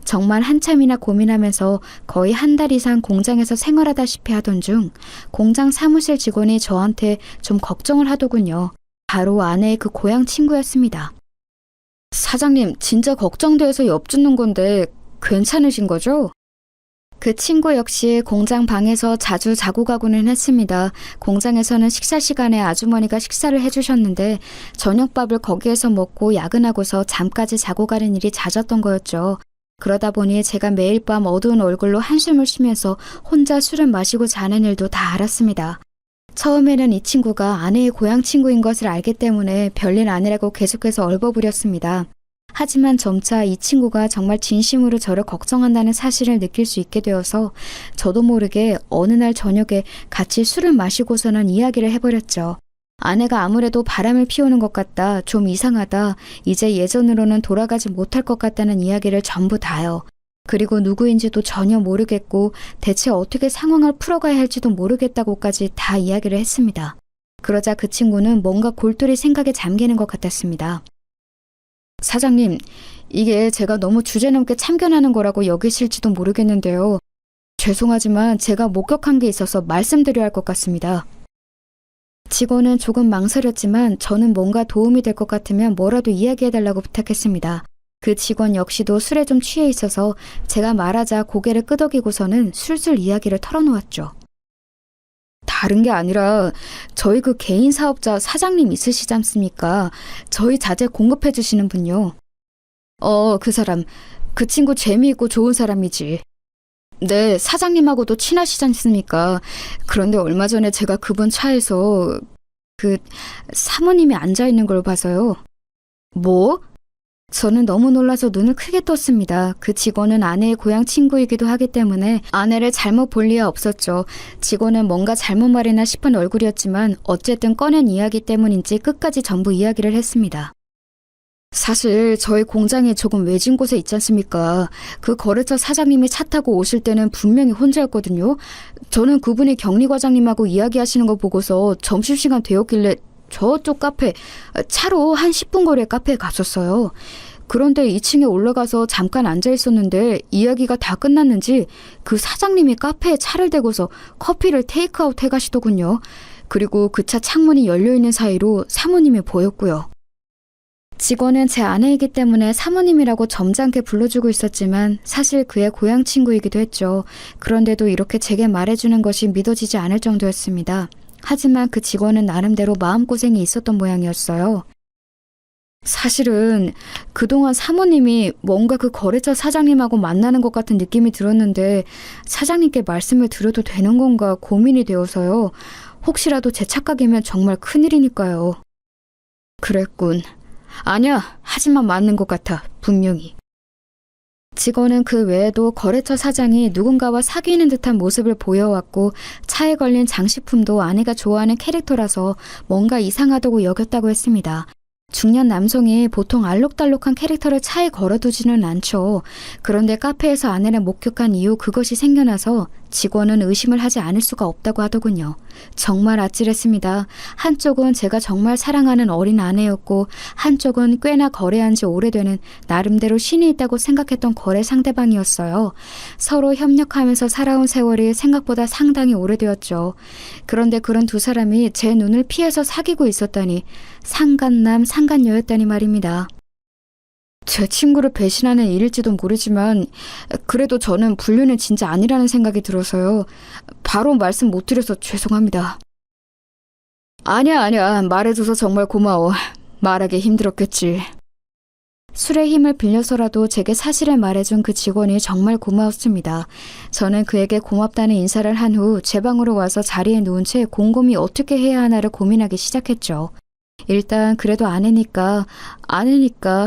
정말 한참이나 고민하면서 거의 한 달 이상 공장에서 생활하다시피 하던 중 공장 사무실 직원이 저한테 좀 걱정을 하더군요. 바로 아내의 그 고향 친구였습니다. 사장님, 진짜 걱정돼서 엿듣는 건데 괜찮으신 거죠? 그 친구 역시 공장 방에서 자주 자고 가고는 했습니다. 공장에서는 식사 시간에 아주머니가 식사를 해주셨는데 저녁밥을 거기에서 먹고 야근하고서 잠까지 자고 가는 일이 잦았던 거였죠. 그러다 보니 제가 매일 밤 어두운 얼굴로 한숨을 쉬면서 혼자 술을 마시고 자는 일도 다 알았습니다. 처음에는 이 친구가 아내의 고향 친구인 것을 알기 때문에 별일 아니라고 계속해서 얼버무렸습니다. 하지만 점차 이 친구가 정말 진심으로 저를 걱정한다는 사실을 느낄 수 있게 되어서 저도 모르게 어느 날 저녁에 같이 술을 마시고서는 이야기를 해버렸죠. 아내가 아무래도 바람을 피우는 것 같다, 좀 이상하다, 이제 예전으로는 돌아가지 못할 것 같다는 이야기를 전부 다요. 그리고 누구인지도 전혀 모르겠고 대체 어떻게 상황을 풀어가야 할지도 모르겠다고까지 다 이야기를 했습니다. 그러자 그 친구는 뭔가 골똘히 생각에 잠기는 것 같았습니다. 사장님, 이게 제가 너무 주제넘게 참견하는 거라고 여기실지도 모르겠는데요. 죄송하지만 제가 목격한 게 있어서 말씀드려야 할 것 같습니다. 직원은 조금 망설였지만 저는 뭔가 도움이 될 것 같으면 뭐라도 이야기해달라고 부탁했습니다. 그 직원 역시도 술에 좀 취해 있어서 제가 말하자 고개를 끄덕이고서는 술술 이야기를 털어놓았죠. 다른 게 아니라 저희 그 개인 사업자 사장님 있으시지 않습니까? 저희 자재 공급해 주시는 분요. 그 사람, 그 친구 재미있고 좋은 사람이지. 네, 사장님하고도 친하시지 않습니까? 그런데 얼마 전에 제가 그분 차에서 그 사모님이 앉아있는 걸 봐서요. 뭐? 저는 너무 놀라서 눈을 크게 떴습니다. 그 직원은 아내의 고향 친구이기도 하기 때문에 아내를 잘못 볼 리가 없었죠. 직원은 뭔가 잘못 말이나 싶은 얼굴이었지만 어쨌든 꺼낸 이야기 때문인지 끝까지 전부 이야기를 했습니다. 사실 저희 공장이 조금 외진 곳에 있지 않습니까? 그 거래처 사장님이 차 타고 오실 때는 분명히 혼자였거든요. 저는 그분이 격리 과장님하고 이야기하시는 거 보고서 점심시간 되었길래 저쪽 카페, 차로 한 10분 거리의 카페에 갔었어요. 그런데 2층에 올라가서 잠깐 앉아 있었는데 이야기가 다 끝났는지 그 사장님이 카페에 차를 대고서 커피를 테이크아웃 해가시더군요. 그리고 그 차 창문이 열려있는 사이로 사모님이 보였고요. 직원은 제 아내이기 때문에 사모님이라고 점잖게 불러주고 있었지만 사실 그의 고향 친구이기도 했죠. 그런데도 이렇게 제게 말해주는 것이 믿어지지 않을 정도였습니다. 하지만 그 직원은 나름대로 마음고생이 있었던 모양이었어요. 사실은 그동안 사모님이 뭔가 그 거래처 사장님하고 만나는 것 같은 느낌이 들었는데 사장님께 말씀을 드려도 되는 건가 고민이 되어서요. 혹시라도 제 착각이면 정말 큰일이니까요. 그랬군. 아니야, 하지만 맞는 것 같아, 분명히. 직원은 그 외에도 거래처 사장이 누군가와 사귀는 듯한 모습을 보여왔고 차에 걸린 장식품도 아내가 좋아하는 캐릭터라서 뭔가 이상하다고 여겼다고 했습니다. 중년 남성이 보통 알록달록한 캐릭터를 차에 걸어두지는 않죠. 그런데 카페에서 아내를 목격한 이후 그것이 생겨나서 직원은 의심을 하지 않을 수가 없다고 하더군요. 정말 아찔했습니다. 한쪽은 제가 정말 사랑하는 어린 아내였고 한쪽은 꽤나 거래한 지 오래되는 나름대로 신이 있다고 생각했던 거래 상대방이었어요. 서로 협력하면서 살아온 세월이 생각보다 상당히 오래되었죠. 그런데 그런 두 사람이 제 눈을 피해서 사귀고 있었다니 상간남 상간녀였다니 말입니다. 제 친구를 배신하는 일일지도 모르지만 그래도 저는 불륜은 진짜 아니라는 생각이 들어서요. 바로 말씀 못 드려서 죄송합니다. 아니야. 말해줘서 정말 고마워. 말하기 힘들었겠지. 술의 힘을 빌려서라도 제게 사실을 말해준 그 직원이 정말 고마웠습니다. 저는 그에게 고맙다는 인사를 한 후 제 방으로 와서 자리에 누운 채 곰곰이 어떻게 해야 하나를 고민하기 시작했죠. 일단 그래도 아내니까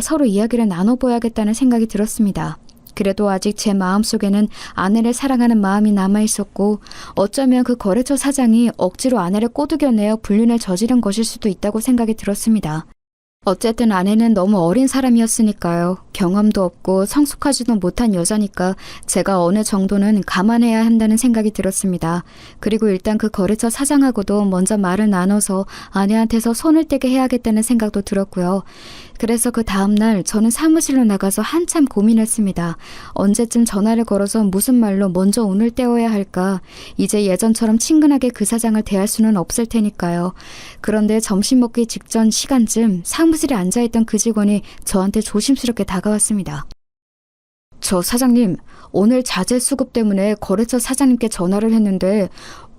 서로 이야기를 나눠봐야겠다는 생각이 들었습니다. 그래도 아직 제 마음속에는 아내를 사랑하는 마음이 남아있었고 어쩌면 그 거래처 사장이 억지로 아내를 꼬드겨내어 불륜을 저지른 것일 수도 있다고 생각이 들었습니다. 어쨌든 아내는 너무 어린 사람이었으니까요. 경험도 없고 성숙하지도 못한 여자니까 제가 어느 정도는 감안해야 한다는 생각이 들었습니다. 그리고 일단 그 거래처 사장하고도 먼저 말을 나눠서 아내한테서 손을 떼게 해야겠다는 생각도 들었고요. 그래서 그 다음날 저는 사무실로 나가서 한참 고민했습니다. 언제쯤 전화를 걸어서 무슨 말로 먼저 운을 떼어야 할까? 이제 예전처럼 친근하게 그 사장을 대할 수는 없을 테니까요. 그런데 점심 먹기 직전 시간쯤 사무실에 앉아있던 그 직원이 저한테 조심스럽게 다가왔습니다. 저 사장님, 오늘 자재 수급 때문에 거래처 사장님께 전화를 했는데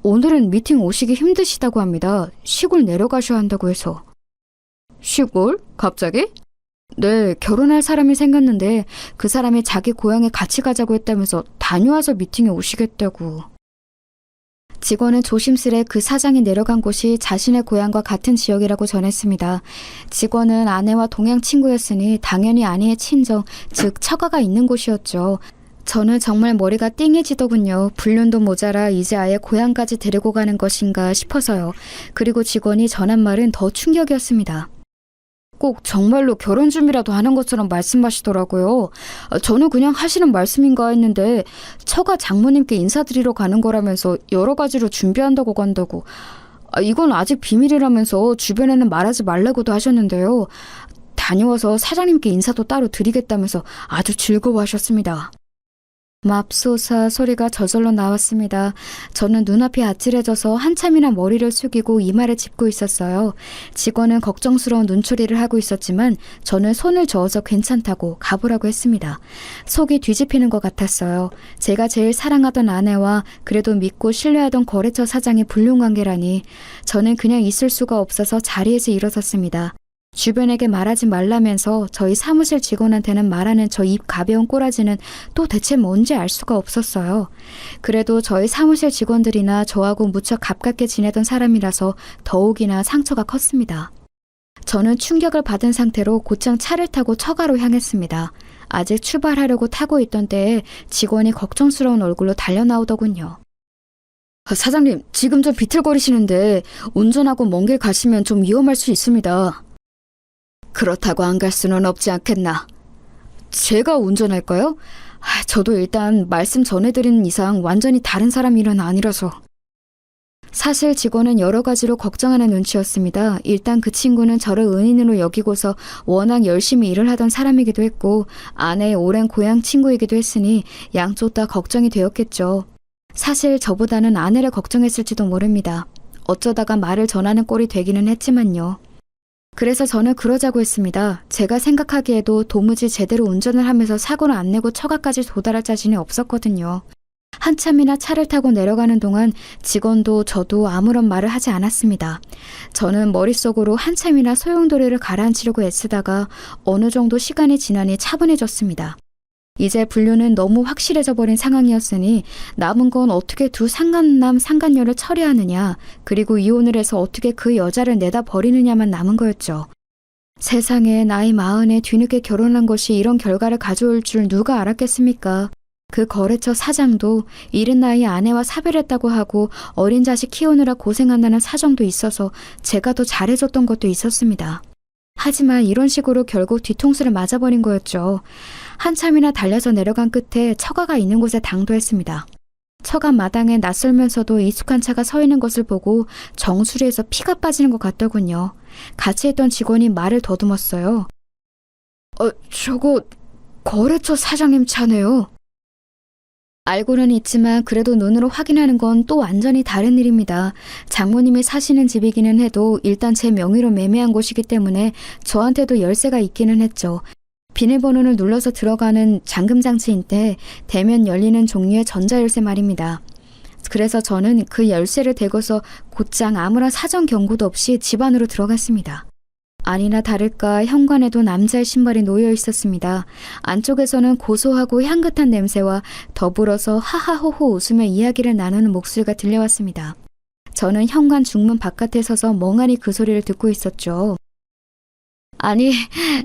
오늘은 미팅 오시기 힘드시다고 합니다. 시골 내려가셔야 한다고 해서. 시골? 갑자기? 네, 결혼할 사람이 생겼는데 그 사람이 자기 고향에 같이 가자고 했다면서 다녀와서 미팅에 오시겠다고. 직원은 조심스레 그 사장이 내려간 곳이 자신의 고향과 같은 지역이라고 전했습니다. 직원은 아내와 동양 친구였으니 당연히 아내의 친정, 즉 처가가 있는 곳이었죠. 저는 정말 머리가 띵해지더군요. 불륜도 모자라 이제 아예 고향까지 데리고 가는 것인가 싶어서요. 그리고 직원이 전한 말은 더 충격이었습니다. 꼭 정말로 결혼 준비라도 하는 것처럼 말씀하시더라고요. 저는 그냥 하시는 말씀인가 했는데 처가 장모님께 인사드리러 가는 거라면서 여러 가지로 준비한다고 간다고. 이건 아직 비밀이라면서 주변에는 말하지 말라고도 하셨는데요. 다녀와서 사장님께 인사도 따로 드리겠다면서 아주 즐거워하셨습니다. 맙소사 소리가 저절로 나왔습니다. 저는 눈앞이 아찔해져서 한참이나 머리를 숙이고 이마를 짚고 있었어요. 직원은 걱정스러운 눈초리를 하고 있었지만 저는 손을 저어서 괜찮다고 가보라고 했습니다. 속이 뒤집히는 것 같았어요. 제가 제일 사랑하던 아내와 그래도 믿고 신뢰하던 거래처 사장의 불륜관계라니. 저는 그냥 있을 수가 없어서 자리에서 일어섰습니다. 주변에게 말하지 말라면서 저희 사무실 직원한테는 말하는 저 입 가벼운 꼬라지는 또 대체 뭔지 알 수가 없었어요. 그래도 저희 사무실 직원들이나 저하고 무척 가깝게 지내던 사람이라서 더욱이나 상처가 컸습니다. 저는 충격을 받은 상태로 곧장 차를 타고 처가로 향했습니다. 아직 출발하려고 타고 있던 때에 직원이 걱정스러운 얼굴로 달려나오더군요. 사장님, 지금 좀 비틀거리시는데 운전하고 먼 길 가시면 좀 위험할 수 있습니다. 그렇다고 안 갈 수는 없지 않겠나. 제가 운전할까요? 저도 일단 말씀 전해드린 이상 완전히 다른 사람 일은 아니라서. 사실 직원은 여러 가지로 걱정하는 눈치였습니다. 일단 그 친구는 저를 은인으로 여기고서 워낙 열심히 일을 하던 사람이기도 했고 아내의 오랜 고향 친구이기도 했으니 양쪽 다 걱정이 되었겠죠. 사실 저보다는 아내를 걱정했을지도 모릅니다. 어쩌다가 말을 전하는 꼴이 되기는 했지만요. 그래서 저는 그러자고 했습니다. 제가 생각하기에도 도무지 제대로 운전을 하면서 사고를 안 내고 처가까지 도달할 자신이 없었거든요. 한참이나 차를 타고 내려가는 동안 직원도 저도 아무런 말을 하지 않았습니다. 저는 머릿속으로 한참이나 소용돌이를 가라앉히려고 애쓰다가 어느 정도 시간이 지나니 차분해졌습니다. 이제 분류는 너무 확실해져 버린 상황이었으니 남은 건 어떻게 두 상간남 상간녀를 처리하느냐, 그리고 이혼을 해서 어떻게 그 여자를 내다 버리느냐만 남은 거였죠. 세상에 나이 40에 뒤늦게 결혼한 것이 이런 결과를 가져올 줄 누가 알았겠습니까? 그 거래처 사장도 이른 나이에 아내와 사별했다고 하고 어린 자식 키우느라 고생한다는 사정도 있어서 제가 더 잘해줬던 것도 있었습니다. 하지만 이런 식으로 결국 뒤통수를 맞아버린 거였죠. 한참이나 달려서 내려간 끝에 처가가 있는 곳에 당도했습니다. 처가 마당에 낯설면서도 익숙한 차가 서 있는 것을 보고 정수리에서 피가 빠지는 것 같더군요. 같이 있던 직원이 말을 더듬었어요. 저거 거래처 사장님 차네요. 알고는 있지만 그래도 눈으로 확인하는 건 또 완전히 다른 일입니다. 장모님이 사시는 집이기는 해도 일단 제 명의로 매매한 곳이기 때문에 저한테도 열쇠가 있기는 했죠. 비밀번호를 눌러서 들어가는 잠금장치인데 대면 열리는 종류의 전자열쇠 말입니다. 그래서 저는 그 열쇠를 대고서 곧장 아무런 사전 경고도 없이 집 안으로 들어갔습니다. 아니나 다를까 현관에도 남자의 신발이 놓여 있었습니다. 안쪽에서는 고소하고 향긋한 냄새와 더불어서 하하호호 웃으며 이야기를 나누는 목소리가 들려왔습니다. 저는 현관 중문 바깥에 서서 멍하니 그 소리를 듣고 있었죠. 아니,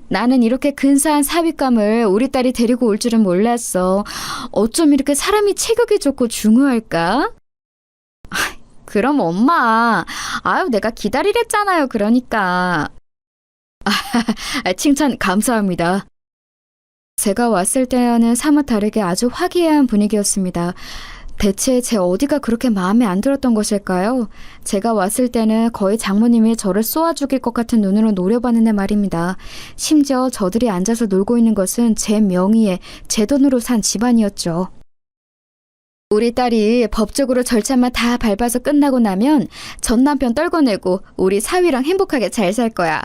나는 이렇게 근사한 삽입감을 우리 딸이 데리고 올 줄은 몰랐어. 어쩜 이렇게 사람이 체격이 좋고 중후할까? 그럼 엄마, 내가 기다리랬잖아요, 그러니까. 칭찬 감사합니다. 제가 왔을 때와는 사뭇 다르게 아주 화기애애한 분위기였습니다. 대체 제 어디가 그렇게 마음에 안 들었던 것일까요? 제가 왔을 때는 거의 장모님이 저를 쏘아 죽일 것 같은 눈으로 노려봤는데 말입니다. 심지어 저들이 앉아서 놀고 있는 것은 제 명의에 제 돈으로 산 집안이었죠. 우리 딸이 법적으로 절차만 다 밟아서 끝나고 나면 전 남편 떨궈내고 우리 사위랑 행복하게 잘 살 거야.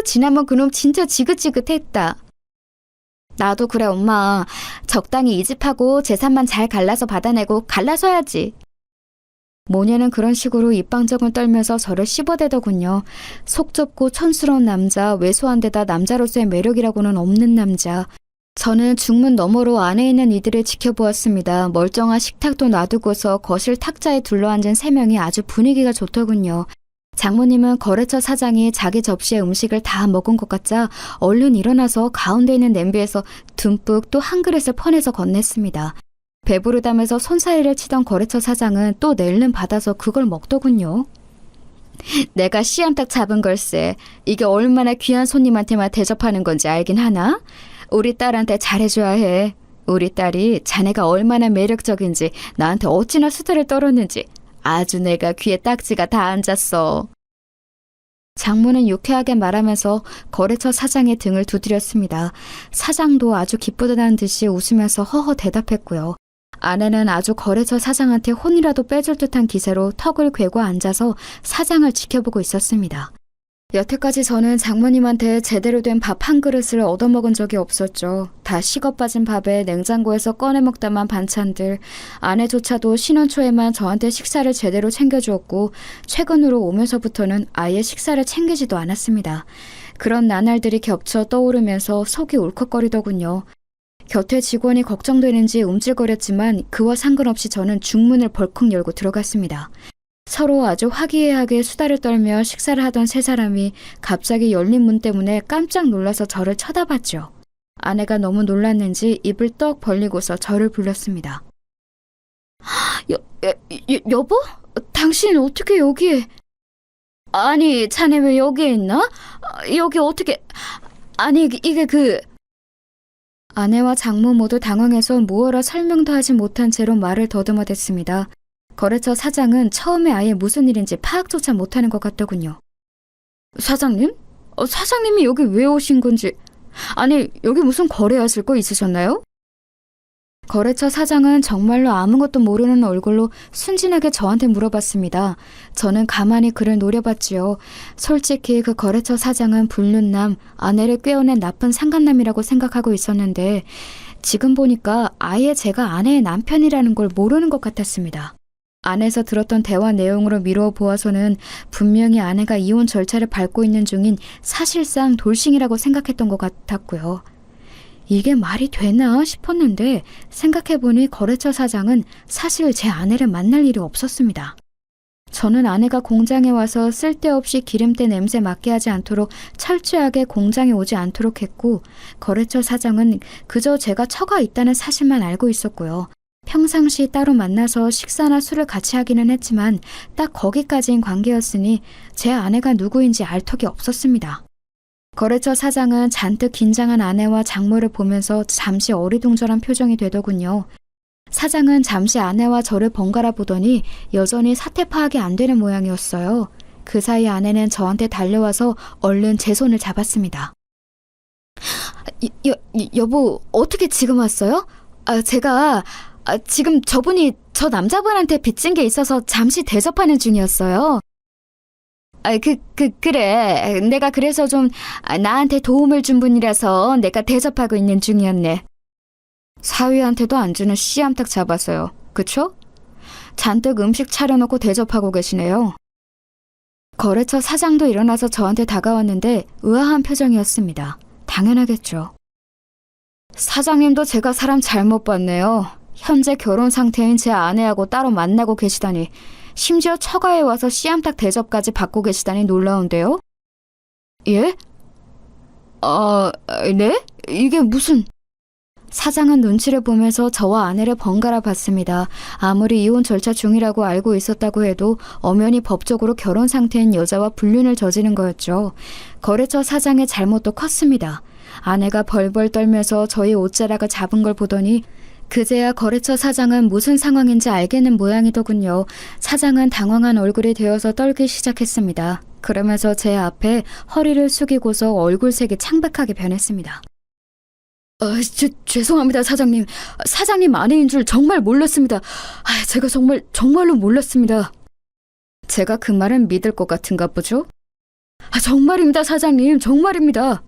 지난번 그놈 진짜 지긋지긋했다. 나도 그래, 엄마. 적당히 이집하고 재산만 잘 갈라서 받아내고 갈라서야지. 모녀는 그런 식으로 입방정을 떨면서 저를 씹어대더군요. 속 좁고 촌스러운 남자, 왜소한 데다 남자로서의 매력이라고는 없는 남자. 저는 중문 너머로 안에 있는 이들을 지켜보았습니다. 멀쩡한 식탁도 놔두고서 거실 탁자에 둘러앉은 세 명이 아주 분위기가 좋더군요. 장모님은 거래처 사장이 자기 접시에 음식을 다 먹은 것 같자 얼른 일어나서 가운데 있는 냄비에서 듬뿍 또 한 그릇을 퍼내서 건넸습니다. 배부르다면서 손사래를 치던 거래처 사장은 또 낼름 받아서 그걸 먹더군요. 내가 씨암탉 잡은 걸세. 이게 얼마나 귀한 손님한테만 대접하는 건지 알긴 하나? 우리 딸한테 잘해줘야 해. 우리 딸이 자네가 얼마나 매력적인지 나한테 어찌나 수다를 떨었는지 아주 내가 귀에 딱지가 다 앉았어. 장모는 유쾌하게 말하면서 거래처 사장의 등을 두드렸습니다. 사장도 아주 기쁘다는 듯이 웃으면서 허허 대답했고요. 아내는 아주 거래처 사장한테 혼이라도 빼줄 듯한 기세로 턱을 괴고 앉아서 사장을 지켜보고 있었습니다. 여태까지 저는 장모님한테 제대로 된 밥 한 그릇을 얻어먹은 적이 없었죠. 다 식어 빠진 밥에 냉장고에서 꺼내 먹다만 반찬들, 아내조차도 신혼 초에만 저한테 식사를 제대로 챙겨주었고 최근으로 오면서부터는 아예 식사를 챙기지도 않았습니다. 그런 나날들이 겹쳐 떠오르면서 속이 울컥거리더군요. 곁에 직원이 걱정되는지 움찔거렸지만 그와 상관없이 저는 중문을 벌컥 열고 들어갔습니다. 서로 아주 화기애애하게 수다를 떨며 식사를 하던 세 사람이 갑자기 열린 문 때문에 깜짝 놀라서 저를 쳐다봤죠. 아내가 너무 놀랐는지 입을 떡 벌리고서 저를 불렀습니다. 여보? 당신 어떻게 여기에? 아니, 자네 왜 여기에 있나? 여기 어떻게... 아니, 이게 아내와 장모 모두 당황해서 무어라 설명도 하지 못한 채로 말을 더듬어댔습니다. 거래처 사장은 처음에 아예 무슨 일인지 파악조차 못하는 것 같더군요. 사장님? 사장님이 여기 왜 오신 건지... 아니, 여기 무슨 거래하실 거 있으셨나요? 거래처 사장은 정말로 아무것도 모르는 얼굴로 순진하게 저한테 물어봤습니다. 저는 가만히 그를 노려봤지요. 솔직히 그 거래처 사장은 불륜남, 아내를 꿰어낸 나쁜 상간남이라고 생각하고 있었는데 지금 보니까 아예 제가 아내의 남편이라는 걸 모르는 것 같았습니다. 안에서 들었던 대화 내용으로 미루어 보아서는 분명히 아내가 이혼 절차를 밟고 있는 중인 사실상 돌싱이라고 생각했던 것 같았고요. 이게 말이 되나 싶었는데 생각해보니 거래처 사장은 사실 제 아내를 만날 일이 없었습니다. 저는 아내가 공장에 와서 쓸데없이 기름때 냄새 맡게 하지 않도록 철저하게 공장에 오지 않도록 했고 거래처 사장은 그저 제가 처가 있다는 사실만 알고 있었고요. 평상시 따로 만나서 식사나 술을 같이 하기는 했지만 딱 거기까지인 관계였으니 제 아내가 누구인지 알 턱이 없었습니다. 거래처 사장은 잔뜩 긴장한 아내와 장모를 보면서 잠시 어리둥절한 표정이 되더군요. 사장은 잠시 아내와 저를 번갈아 보더니 여전히 사태 파악이 안 되는 모양이었어요. 그 사이 아내는 저한테 달려와서 얼른 제 손을 잡았습니다. 여보, 어떻게 지금 왔어요? 제가 지금 저분이 저 남자분한테 빚진 게 있어서 잠시 대접하는 중이었어요. 그래. 내가 그래서 좀 나한테 도움을 준 분이라서 내가 대접하고 있는 중이었네. 사위한테도 안 주는 씨암탉 잡았어요. 그쵸? 잔뜩 음식 차려놓고 대접하고 계시네요. 거래처 사장도 일어나서 저한테 다가왔는데 의아한 표정이었습니다. 당연하겠죠. 사장님도 제가 사람 잘못 봤네요. 현재 결혼 상태인 제 아내하고 따로 만나고 계시다니. 심지어 처가에 와서 씨암탉 대접까지 받고 계시다니 놀라운데요? 예? 네? 이게 무슨... 사장은 눈치를 보면서 저와 아내를 번갈아 봤습니다. 아무리 이혼 절차 중이라고 알고 있었다고 해도 엄연히 법적으로 결혼 상태인 여자와 불륜을 저지른 거였죠. 거래처 사장의 잘못도 컸습니다. 아내가 벌벌 떨면서 저희 옷자락을 잡은 걸 보더니 그제야 거래처 사장은 무슨 상황인지 알겠는 모양이더군요. 사장은 당황한 얼굴이 되어서 떨기 시작했습니다. 그러면서 제 앞에 허리를 숙이고서 얼굴색이 창백하게 변했습니다. 죄송합니다, 사장님. 사장님 아내인 줄 정말 몰랐습니다. 제가 정말로 몰랐습니다. 제가 그 말은 믿을 것 같은가 보죠? 정말입니다, 사장님. 정말입니다.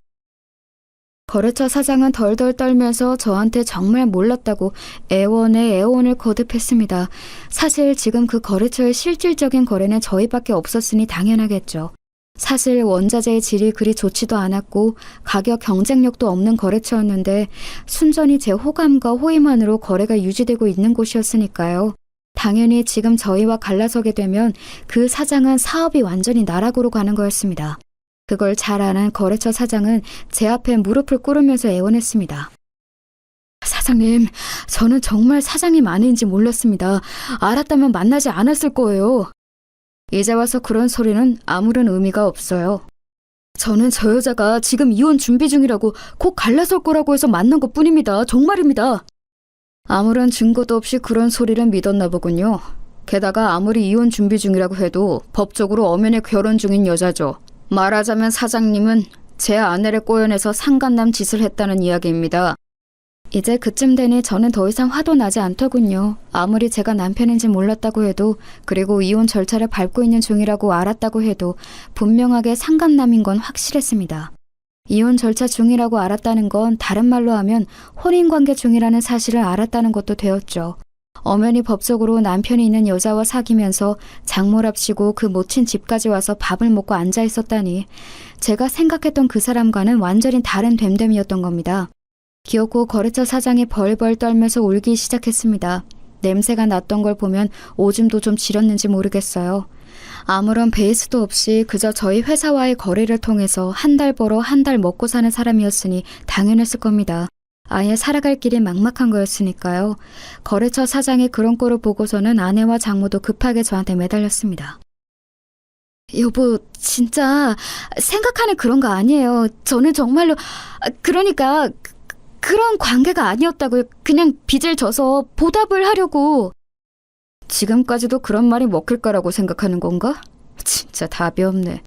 거래처 사장은 덜덜 떨면서 저한테 정말 몰랐다고 애원에 애원을 거듭했습니다. 사실 지금 그 거래처의 실질적인 거래는 저희밖에 없었으니 당연하겠죠. 사실 원자재의 질이 그리 좋지도 않았고 가격 경쟁력도 없는 거래처였는데 순전히 제 호감과 호의만으로 거래가 유지되고 있는 곳이었으니까요. 당연히 지금 저희와 갈라서게 되면 그 사장은 사업이 완전히 나락으로 가는 거였습니다. 그걸 잘 아는 거래처 사장은 제 앞에 무릎을 꿇으면서 애원했습니다. 사장님, 저는 정말 사장님 아내인지 몰랐습니다. 알았다면 만나지 않았을 거예요. 이제 와서 그런 소리는 아무런 의미가 없어요. 저는 저 여자가 지금 이혼 준비 중이라고 곧 갈라설 거라고 해서 만난 것 뿐입니다. 정말입니다. 아무런 증거도 없이 그런 소리를 믿었나 보군요. 게다가 아무리 이혼 준비 중이라고 해도 법적으로 엄연히 결혼 중인 여자죠. 말하자면 사장님은 제 아내를 꼬여내서 상간남 짓을 했다는 이야기입니다. 이제 그쯤 되니 저는 더 이상 화도 나지 않더군요. 아무리 제가 남편인지 몰랐다고 해도, 그리고 이혼 절차를 밟고 있는 중이라고 알았다고 해도 분명하게 상간남인 건 확실했습니다. 이혼 절차 중이라고 알았다는 건 다른 말로 하면 혼인관계 중이라는 사실을 알았다는 것도 되었죠. 엄연히 법적으로 남편이 있는 여자와 사귀면서 장모랍시고 그 모친 집까지 와서 밥을 먹고 앉아 있었다니, 제가 생각했던 그 사람과는 완전히 다른 됨됨이었던 겁니다. 기어코 거래처 사장이 벌벌 떨면서 울기 시작했습니다. 냄새가 났던 걸 보면 오줌도 좀 지렸는지 모르겠어요. 아무런 베이스도 없이 그저 저희 회사와의 거래를 통해서 한 달 벌어 한 달 먹고 사는 사람이었으니 당연했을 겁니다. 아예 살아갈 길이 막막한 거였으니까요. 거래처 사장이 그런 꼴을 보고서는 아내와 장모도 급하게 저한테 매달렸습니다. 여보, 진짜 생각하는 그런 거 아니에요. 저는 정말로, 그러니까 그런 관계가 아니었다고요. 그냥 빚을 져서 보답을 하려고. 지금까지도 그런 말이 먹힐 거라고 생각하는 건가? 진짜 답이 없네.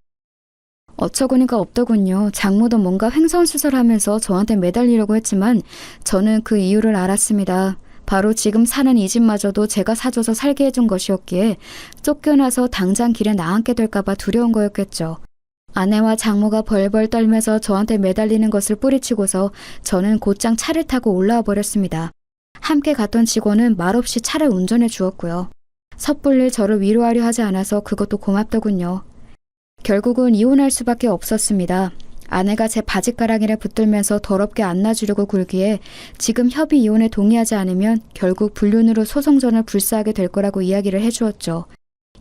어처구니가 없더군요. 장모도 뭔가 횡설수설하면서 저한테 매달리려고 했지만 저는 그 이유를 알았습니다. 바로 지금 사는 이 집마저도 제가 사줘서 살게 해준 것이었기에 쫓겨나서 당장 길에 나앉게 될까봐 두려운 거였겠죠. 아내와 장모가 벌벌 떨면서 저한테 매달리는 것을 뿌리치고서 저는 곧장 차를 타고 올라와 버렸습니다. 함께 갔던 직원은 말없이 차를 운전해 주었고요. 섣불리 저를 위로하려 하지 않아서 그것도 고맙더군요. 결국은 이혼할 수밖에 없었습니다. 아내가 제 바지가랑이를 붙들면서 더럽게 안놔주려고 굴기에 지금 협의 이혼에 동의하지 않으면 결국 불륜으로 소송전을 불사하게 될 거라고 이야기를 해주었죠.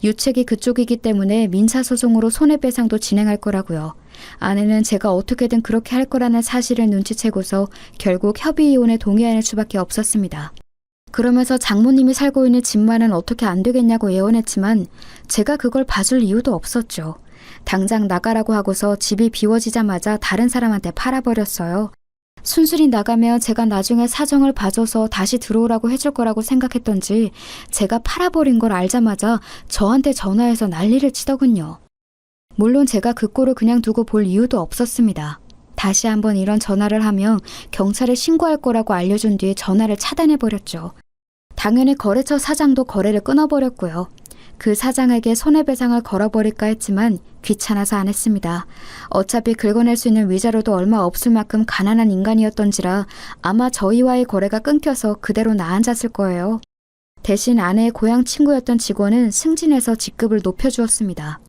유책이 그쪽이기 때문에 민사소송으로 손해배상도 진행할 거라고요. 아내는 제가 어떻게든 그렇게 할 거라는 사실을 눈치채고서 결국 협의 이혼에 동의할 수밖에 없었습니다. 그러면서 장모님이 살고 있는 집만은 어떻게 안 되겠냐고 애원했지만 제가 그걸 봐줄 이유도 없었죠. 당장 나가라고 하고서 집이 비워지자마자 다른 사람한테 팔아버렸어요. 순순히 나가면 제가 나중에 사정을 봐줘서 다시 들어오라고 해줄 거라고 생각했던지 제가 팔아버린 걸 알자마자 저한테 전화해서 난리를 치더군요. 물론 제가 그 꼴을 그냥 두고 볼 이유도 없었습니다. 다시 한번 이런 전화를 하면 경찰에 신고할 거라고 알려준 뒤에 전화를 차단해버렸죠. 당연히 거래처 사장도 거래를 끊어버렸고요. 그 사장에게 손해배상을 걸어버릴까 했지만 귀찮아서 안 했습니다. 어차피 긁어낼 수 있는 위자료도 얼마 없을 만큼 가난한 인간이었던지라 아마 저희와의 거래가 끊겨서 그대로 나앉았을 거예요. 대신 아내의 고향 친구였던 직원은 승진해서 직급을 높여주었습니다.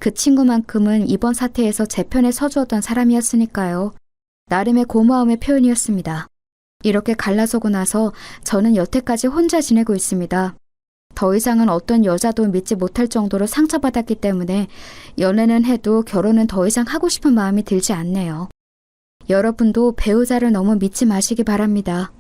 그 친구만큼은 이번 사태에서 제 편에 서주었던 사람이었으니까요. 나름의 고마움의 표현이었습니다. 이렇게 갈라서고 나서 저는 여태까지 혼자 지내고 있습니다. 더 이상은 어떤 여자도 믿지 못할 정도로 상처받았기 때문에 연애는 해도 결혼은 더 이상 하고 싶은 마음이 들지 않네요. 여러분도 배우자를 너무 믿지 마시기 바랍니다.